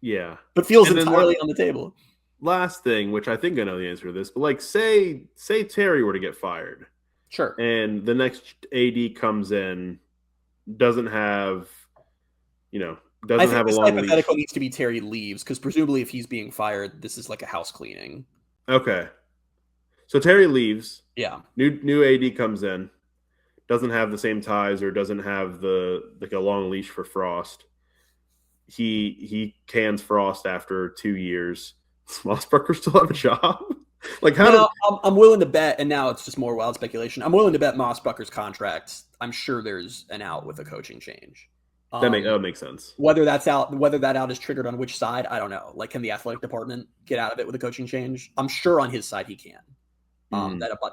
Yeah. But feels entirely on the table. Last thing, which I think I know the answer to this, but like say Terry were to get fired. Sure. And the next AD comes in, doesn't have a long leash. Hypothetical needs to be Terry leaves because presumably if he's being fired, this is like a house cleaning. Okay. So Terry leaves. Yeah. New AD comes in, doesn't have the same ties or doesn't have a long leash for Frost. He cans Frost after 2 years. Does Mossbrucker still have a job? Like I'm willing to bet, and now it's just more wild speculation. I'm willing to bet Mossbrucker's contract. I'm sure there's an out with a coaching change. That makes sense. Whether that out is triggered on which side, I don't know. Like, can the athletic department get out of it with a coaching change? I'm sure on his side he can.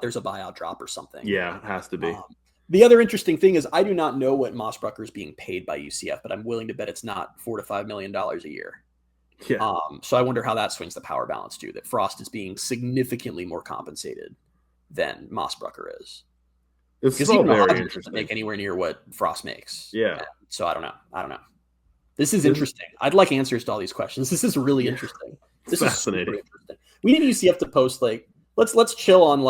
There's a buyout drop or something. Yeah, it has to be. The other interesting thing is I do not know what Mossbrucker is being paid by UCF, but I'm willing to bet it's not $4 to $5 million a year. Yeah. So I wonder how that swings the power balance too, that Frost is being significantly more compensated than Mossbrucker is. It's all very interesting. Doesn't make anywhere near what Frost makes. Yeah. And so I don't know. This is interesting. I'd like answers to all these questions. This is really interesting. This fascinating. Is interesting. We need UCF to post let's chill on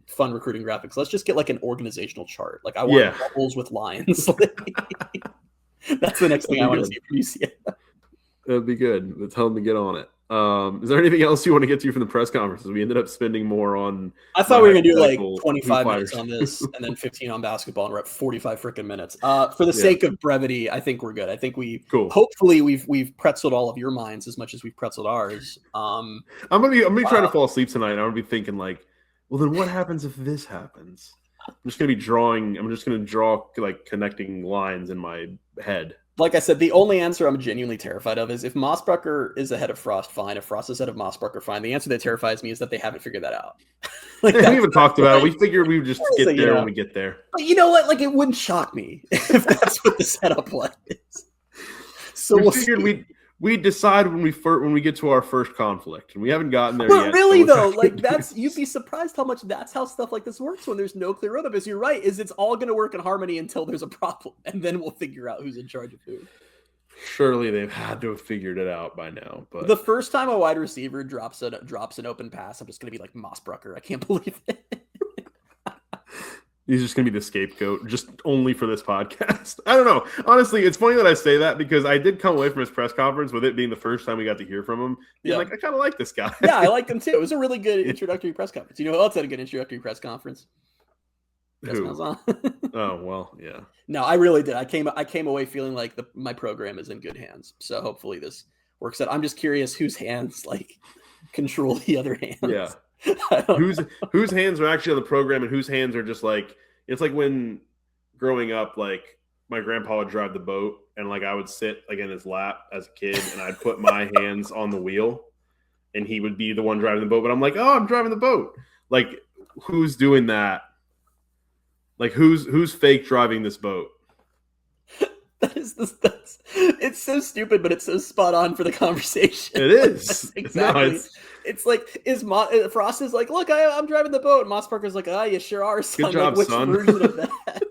fun recruiting graphics. Let's just get like an organizational chart. Like I want bubbles with lines. That's the next thing I want to see from UCF. That'd be good. Let's tell them to get on it. Is there anything else you want to get to from the press conferences? We ended up spending more on. I thought we were going to do like 25 minutes on this and then 15 on basketball, and we're at 45 freaking minutes. For the sake of brevity, I think we're good. I think hopefully we've pretzeled all of your minds as much as we've pretzeled ours. I'm gonna be trying to fall asleep tonight. I'm gonna be thinking like, well, then what happens if this happens? I'm just gonna draw like connecting lines in my head. Like I said, the only answer I'm genuinely terrified of is if Mossbrucker is ahead of Frost, fine. If Frost is ahead of Mossbrucker, fine. The answer that terrifies me is that they haven't figured that out. We haven't talked about it. We figured we would just get there when we get there. But you know what? Like, it wouldn't shock me if that's what the setup was. So we figured we'd decide when we get to our first conflict, and we haven't gotten there yet. But really, though, like you'd be surprised that's how stuff like this works when there's no clear roadmap. Is you're right? Is it's all going to work in harmony until there's a problem, and then we'll figure out who's in charge of who. Surely they've had to have figured it out by now. But the first time a wide receiver drops an open pass, I'm just going to be like Mossbrucker. I can't believe it. He's just going to be the scapegoat, just only for this podcast. I don't know. Honestly, it's funny that I say that because I did come away from his press conference with it being the first time we got to hear from him. Being like, I kind of like this guy. Yeah, I liked him too. It was a really good introductory press conference. You know who else had a good introductory press conference? Who? Oh, well, yeah. No, I really did. I came away feeling like my program is in good hands. So hopefully this works out. I'm just curious whose hands control the other hands. Yeah. Whose hands are actually on the program and whose hands are just it's like when growing up, like my grandpa would drive the boat and I would sit in his lap as a kid and I'd put my hands on the wheel and he would be the one driving the boat. But I'm like, oh, I'm driving the boat. Like, who's doing that? Like, who's fake driving this boat? It's so stupid, but it's so spot on for the conversation. It is. Exactly. No, it's like Frost is like, look, I'm driving the boat. And Mossbrucker's like, you sure are, son. Good job, which son. Version of that?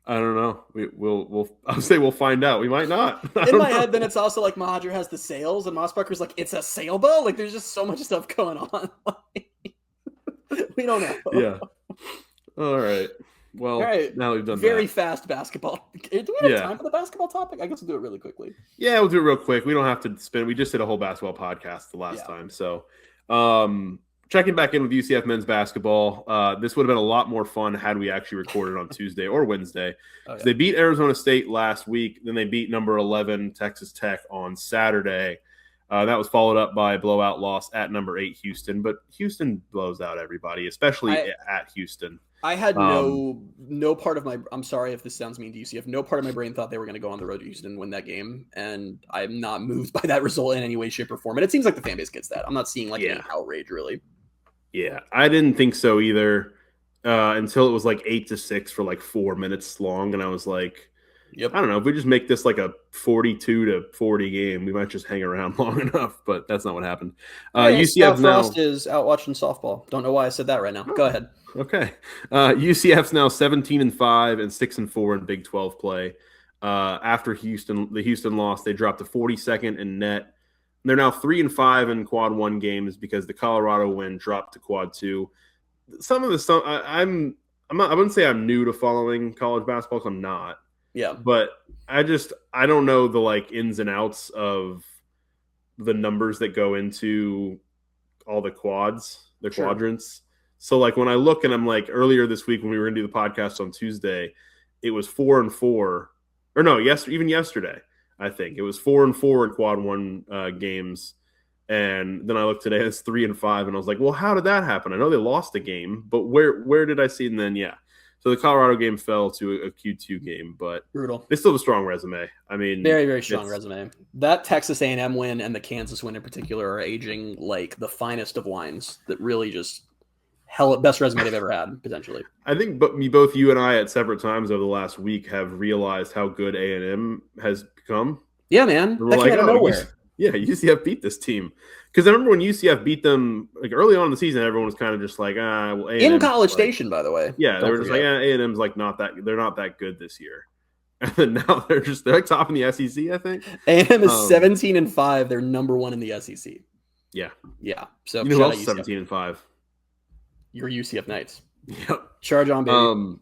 I don't know. I'll say we'll find out. We might not. In my head, then it's also like Mahajer has the sails, and Mossbrucker's like, it's a sailboat. Like, there's just so much stuff going on. We don't know. Yeah. All right. Well, now we've done very that. Fast basketball. Do we have time for the basketball topic? I guess we'll do it really quickly. Yeah, we'll do it real quick. We don't have to spin. We just did a whole basketball podcast the last time. So checking back in with UCF men's basketball. This would have been a lot more fun had we actually recorded on Tuesday or Wednesday. They beat Arizona State last week. Then they beat number 11 Texas Tech on Saturday. That was followed up by a blowout loss at number 8 Houston. But Houston blows out everybody, especially at Houston. I had no part of my – I'm sorry if this sounds mean to UCF. No part of my brain thought they were going to go on the road to Houston and win that game, and I'm not moved by that result in any way, shape, or form. And it seems like the fan base gets that. I'm not seeing any outrage, really. Yeah, I didn't think so either until it was 8-6 for 4 minutes long, and I was like, I don't know. If we just make this a 42-40 game, we might just hang around long enough, but that's not what happened. UCF Frost is out watching softball. Don't know why I said that right now. Go ahead. Okay. UCF's now 17-5 and 6-4 in Big 12 play. After the Houston loss, they dropped to 42nd in net. They're now 3-5 in quad 1 games because the Colorado win dropped to quad 2. Some of the stuff I wouldn't say I'm new to following college basketball, because I'm not. Yeah. But I don't know the ins and outs of the numbers that go into all the quadrants. So when I look and I'm earlier this week when we were going to do the podcast on Tuesday, it was 4-4, or no, even yesterday, I think it was 4-4 in quad 1 games. And then I looked today, it's 3-5. And I was like, well, how did that happen? I know they lost a game, but where did I see? And then, so the Colorado game fell to a Q2 game, but brutal. They still have a strong resume. I mean, very, very strong resume. That Texas A&M win and the Kansas win in particular are aging like the finest of wines that really just best resume they've ever had, potentially. I think both you and I at separate times over the last week have realized how good A&M has become. Yeah, man. We're like, out of nowhere. UCF beat this team. Because I remember when UCF beat them early on in the season, everyone was kind of just like, well, A&M in College Station, by the way. Yeah, they were just like, A&M's not that. They're not that good this year. And then now they're top in the SEC, I think. A&M is 17-5. They're number 1 in the SEC. Yeah. So you know who else is 17-5? Your UCF Knights. Yep. Charge on, baby.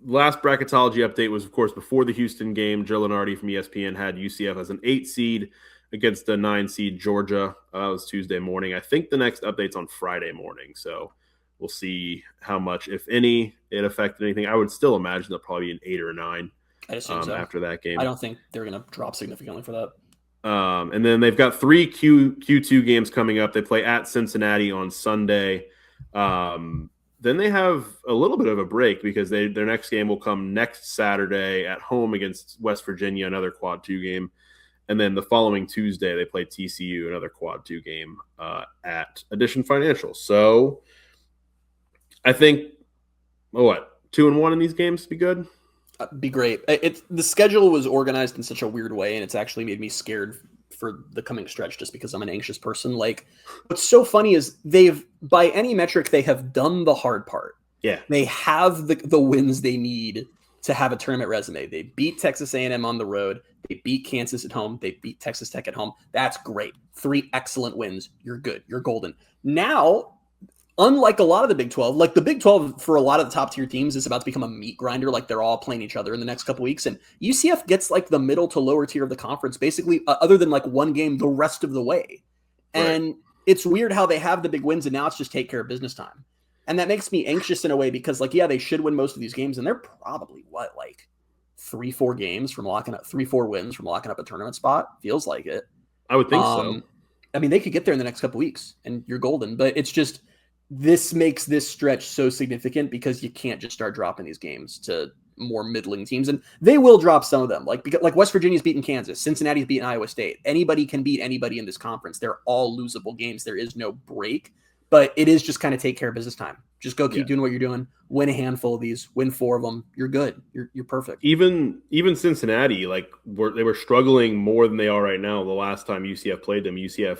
Last bracketology update was, of course, before the Houston game. Joe Lenardi from ESPN had UCF as an 8 seed against the 9 seed Georgia. That was Tuesday morning. I think the next update's on Friday morning. So we'll see how much, if any, it affected anything. I would still imagine they'll probably be an 8 or a 9 after that game. I don't think they're going to drop significantly for that. And then they've got 3 Q2 games coming up. They play at Cincinnati on Sunday. then they have a little bit of a break because their next game will come next Saturday at home against West Virginia, another Quad 2 game. And then the following Tuesday, they play TCU, another Quad 2 game at Addition Financial. So I think, 2-1 in these games be good? Be great. The schedule was organized in such a weird way, and it's actually made me scared for the coming stretch just because I'm an anxious person. Like, what's so funny is by any metric, they have done the hard part. Yeah. They have the wins they need to have a tournament resume. They beat Texas A&M on the road. They beat Kansas at home. They beat Texas Tech at home. That's great. 3 excellent wins. You're good. You're golden. Now, unlike a lot of the Big 12, like the Big 12 for a lot of the top tier teams is about to become a meat grinder. Like they're all playing each other in the next couple weeks. And UCF gets like the middle to lower tier of the conference, basically other than like one game the rest of the way. Right. And it's weird how they have the big wins and now it's just take care of business time. And that makes me anxious in a way because like, yeah, they should win most of these games. And they're probably 3-4 games from locking up 3-4 wins from locking up a tournament spot. Feels like it. I would think so. I mean, they could get there in the next couple weeks and you're golden, but it's just, this makes this stretch so significant because you can't just start dropping these games to more middling teams, and they will drop some of them. Like West Virginia's beaten Kansas, Cincinnati's beaten Iowa State. Anybody can beat anybody in this conference. They're all losable games. There is no break, but it is just kind of take care of business time. Just go keep doing what you're doing. Win a handful of these. Win 4 of them. You're good. You're perfect. Even Cincinnati, like they were struggling more than they are right now. The last time UCF played them, UCF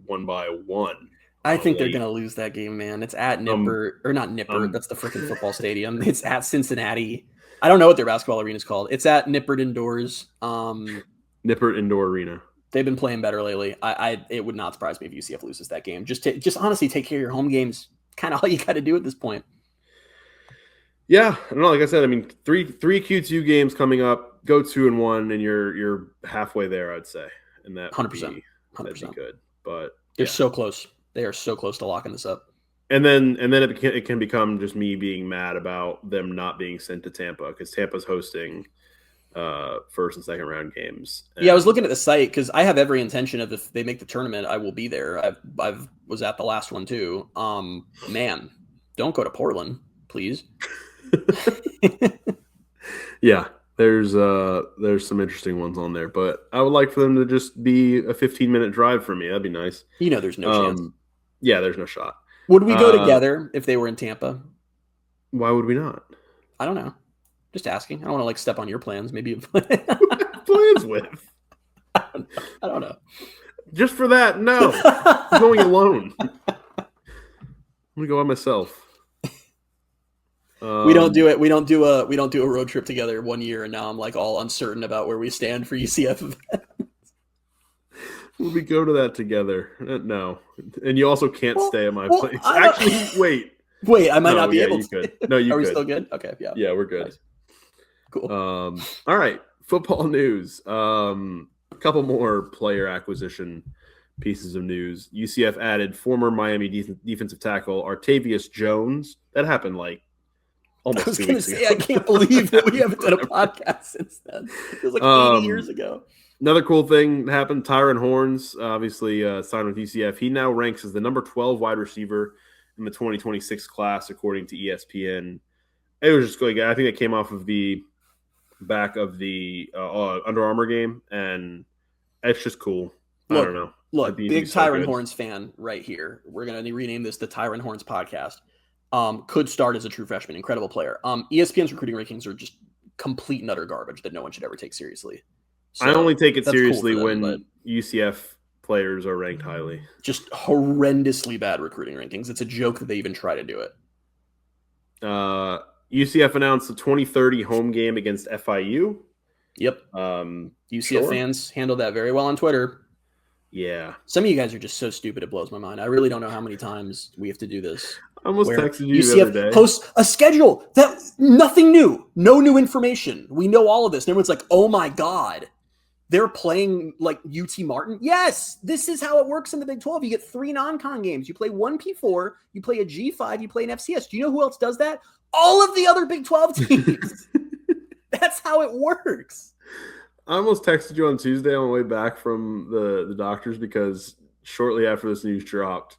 won by 1. I think they're going to lose that game, man. It's at Nippert, or not Nippert. That's the freaking football stadium. It's at Cincinnati. I don't know what their basketball arena is called. It's at Nippert Indoors. Nippert Indoor Arena. They've been playing better lately. It would not surprise me if UCF loses that game. Just honestly take care of your home games. Kind of all you got to do at this point. Yeah, I don't know. Like I said, I mean, three Q2 games coming up. Go 2-1, and you're halfway there, I'd say. And that 100%. That'd be good. But they're so close. They are so close to locking this up. And then it can become just me being mad about them not being sent to Tampa because Tampa's hosting first and second round games. And I was looking at the site because I have every intention of if they make the tournament, I will be there. I was at the last one too. Man, don't go to Portland, please. Yeah, there's some interesting ones on there, but I would like for them to just be a 15-minute drive for me. That'd be nice. There's no chance. Yeah, there's no shot. Would we go together if they were in Tampa? Why would we not? I don't know. Just asking. I don't want to step on your plans. Maybe plans with. I don't know. Just for that, no. I'm going alone. I'm gonna go by myself. We don't do it. We don't do a road trip together one year, and now I'm like all uncertain about where we stand for UCF events. Will we go to that together? No. And you also can't stay at my place. Actually, wait. I might not be able to. Could. No, you Are could. we still good? Okay, yeah. Yeah, we're good. Nice. Cool. All right. Football news. A couple more player acquisition pieces of news. UCF added former Miami defensive tackle Artavius Jones. That happened like almost 2 weeks ago. I can't believe that we haven't done a podcast since then. It was like 80 years ago. Another cool thing happened. Tyron Horns, obviously signed with UCF. He now ranks as the number 12 wide receiver in the 2026 class, according to ESPN. It was just going. I think it came off of the back of the Under Armour game, and it's just cool. I don't know. Look, big Tyron Horns fan right here. We're going to rename this the Tyron Horns Podcast. Could start as a true freshman. Incredible player. ESPN's recruiting rankings are just complete and utter garbage that no one should ever take seriously. So I only take it seriously cool them, when UCF players are ranked highly. Just horrendously bad recruiting rankings. It's a joke that they even try to do it. UCF announced the 2030 home game against FIU. Yep. UCF fans handled that very well on Twitter. Yeah. Some of you guys are just so stupid, it blows my mind. I really don't know how many times we have to do this. I almost texted you UCF the other day. Posts a schedule that nothing new, no new information. We know all of this. And everyone's like, oh my God, they're playing like UT Martin. Yes, this is how it works in the Big 12. You get 3 non-con games. You play 1 P4, you play a G5, you play an FCS. Do you know who else does that? All of the other Big 12 teams. That's how it works. I almost texted you on Tuesday on the way back from the doctors because shortly after this news dropped,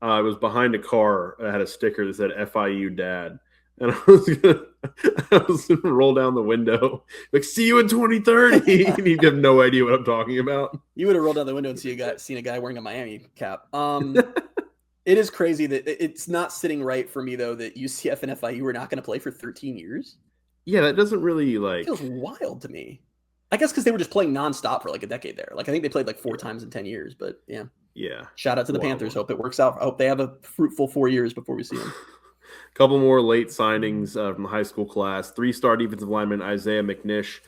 I was behind a car that had a sticker that said FIU Dad. And I was gonna roll down the window, like, see you in 2030. And you have no idea what I'm talking about. You would have rolled down the window and seen a guy wearing a Miami cap. It is crazy that it's not sitting right for me, though, that UCF and FIU are not going to play for 13 years. Yeah, that doesn't really like. It feels wild to me. I guess because they were just playing nonstop for like a decade there. Like I think they played like 4 times in 10 years. But yeah. Shout out to the Panthers. Hope it works out. I hope they have a fruitful 4 years before we see them. Couple more late signings from the high school class. 3-star defensive lineman Isaiah McNish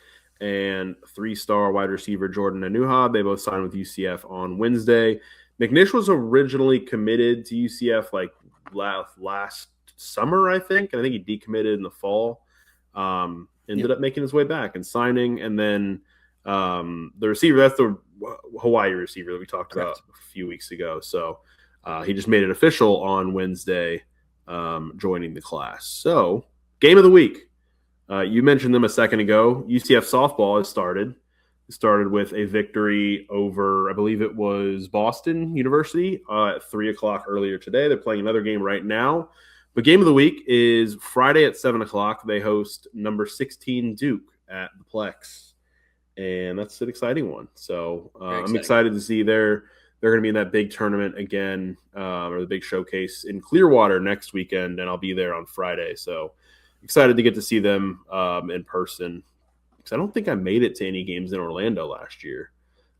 and 3-star wide receiver Jordan Anuha. They both signed with UCF on Wednesday. McNish was originally committed to UCF like last summer, I think. And I think he decommitted in the fall. Ended up making his way back and signing. And then the receiver, that's the Hawaii receiver that we talked about a few weeks ago. So he just made it official on Wednesday. Joining the class. So, game of the week. You mentioned them a second ago. UCF softball has started. It started with a victory over, I believe it was Boston University at 3 o'clock earlier today. They're playing another game right now. But game of the week is Friday at 7 o'clock. They host number 16 Duke at the Plex. And that's an exciting one. So, I'm excited to see they're going to be in that big tournament again, or the big showcase in Clearwater next weekend, and I'll be there on Friday. So excited to get to see them in person, because I don't think I made it to any games in Orlando last year.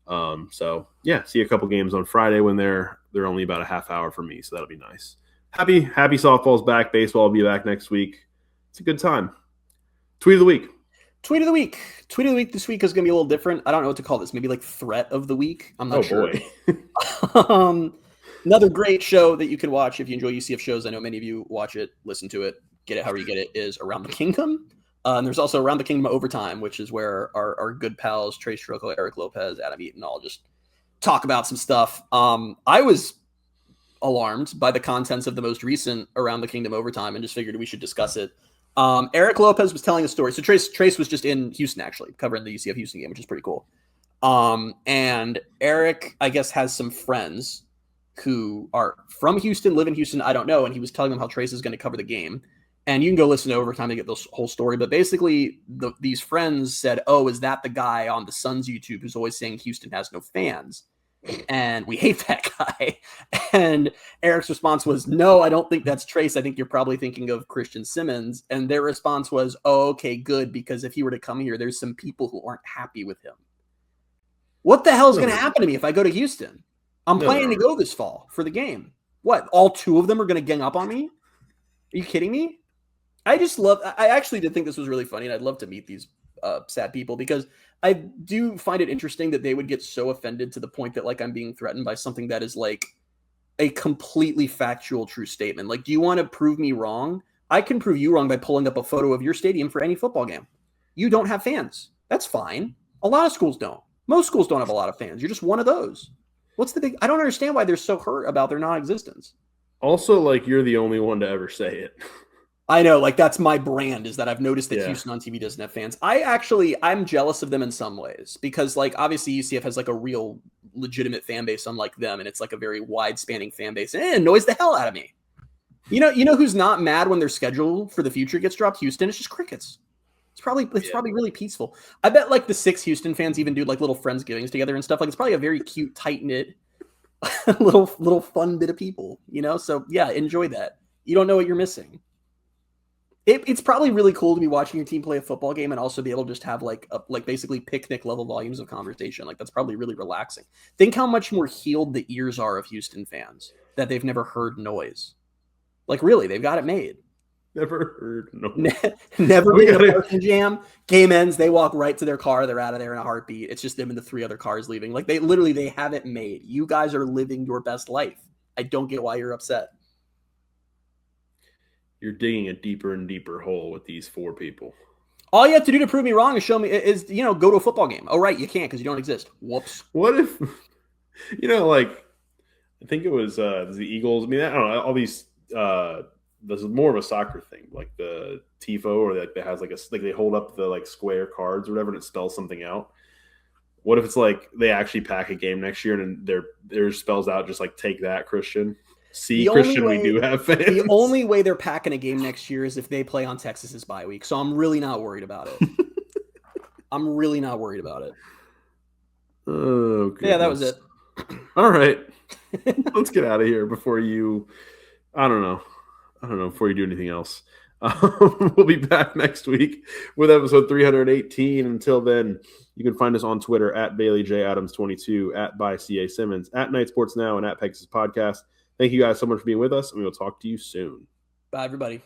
So yeah, see a couple games on Friday when they're only about a half hour for me, so that'll be nice. Happy softball's back. Baseball will be back next week. It's a good time. Tweet of the week. Tweet of the week. Tweet of the week this week is going to be a little different. I don't know what to call this. Maybe like threat of the week. I'm not sure. Another great show that you can watch if you enjoy UCF shows. I know many of you watch it, listen to it, get it however you get it, is Around the Kingdom. And there's also Around the Kingdom Overtime, which is where our good pals, Trace Trocco, Eric Lopez, Adam Eaton, all just talk about some stuff. I was alarmed by the contents of the most recent Around the Kingdom Overtime and just figured we should discuss it. Eric Lopez was telling a story. So Trace was just in Houston, actually, covering the UCF Houston game, which is pretty cool. And Eric, I guess, has some friends who are from Houston, live in Houston. I don't know. And he was telling them how Trace is going to cover the game. And you can go listen to Overtime to get this whole story. But basically, these friends said, oh, is that the guy on the Suns YouTube who's always saying Houston has no fans? And we hate that guy. And Eric's response was, no, I don't think that's Trace. I think you're probably thinking of Christian Simmons. And their response was, oh, okay, good. Because if he were to come here, there's some people who aren't happy with him. What the hell is going to happen to me if I go to Houston? I'm planning to go this fall for the game. What? All 2 of them are going to gang up on me? Are you kidding me? I actually did think this was really funny. And I'd love to meet these sad people, because I do find it interesting that they would get so offended to the point that like I'm being threatened by something that is like a completely factual true statement. Like, do you want to prove me wrong? I can prove you wrong by pulling up a photo of your stadium for any football game. You don't have fans. That's fine. A lot of schools don't. Most schools don't have a lot of fans. You're just one of those. What's the big? I don't understand why they're so hurt about their non-existence. Also, like, you're the only one to ever say it. I know, like, that's my brand, is that I've noticed that Houston on TV doesn't have fans. I'm jealous of them in some ways, because, like, obviously UCF has, like, a real legitimate fan base unlike them, and it's, like, a very wide-spanning fan base, and it annoys the hell out of me. You know who's not mad when their schedule for the future gets dropped? Houston. It's just crickets. It's probably really peaceful. I bet, like, the 6 Houston fans even do, like, little Friendsgivings together and stuff. Like, it's probably a very cute, tight-knit, little fun bit of people, you know? So, yeah, enjoy that. You don't know what you're missing. It's probably really cool to be watching your team play a football game and also be able to just have like basically picnic level volumes of conversation. Like, that's probably really relaxing. Think how much more healed the ears are of Houston fans that they've never heard noise. Like, really, they've got it made. Never heard noise. Never been in a parking jam. Game ends, they walk right to their car. They're out of there in a heartbeat. It's just them and the 3 other cars leaving. Like, they have it made. You guys are living your best life. I don't get why you're upset. You're digging a deeper and deeper hole with these 4 people. All you have to do to prove me wrong is show me go to a football game. Oh, right, you can't because you don't exist. Whoops. What if, like, I think it was the Eagles. I mean, I don't know. All these, this is more of a soccer thing, like the TIFO, or like that has like they hold up the like square cards or whatever, and it spells something out. What if it's like they actually pack a game next year and there spells out just like, take that, Christian. See, Christian, we do have fans. The only way they're packing a game next year is if they play on Texas's bye week. So I'm really not worried about it. I'm really not worried about it. Oh, yeah, that was it. All right. Let's get out of here before you, I don't know, before you do anything else. We'll be back next week with episode 318. Until then, you can find us on Twitter at BaileyJAdams22, at @ByCASimmons, at Night Sports Now, and at Pegasus Podcast. Thank you guys so much for being with us, and we will talk to you soon. Bye, everybody.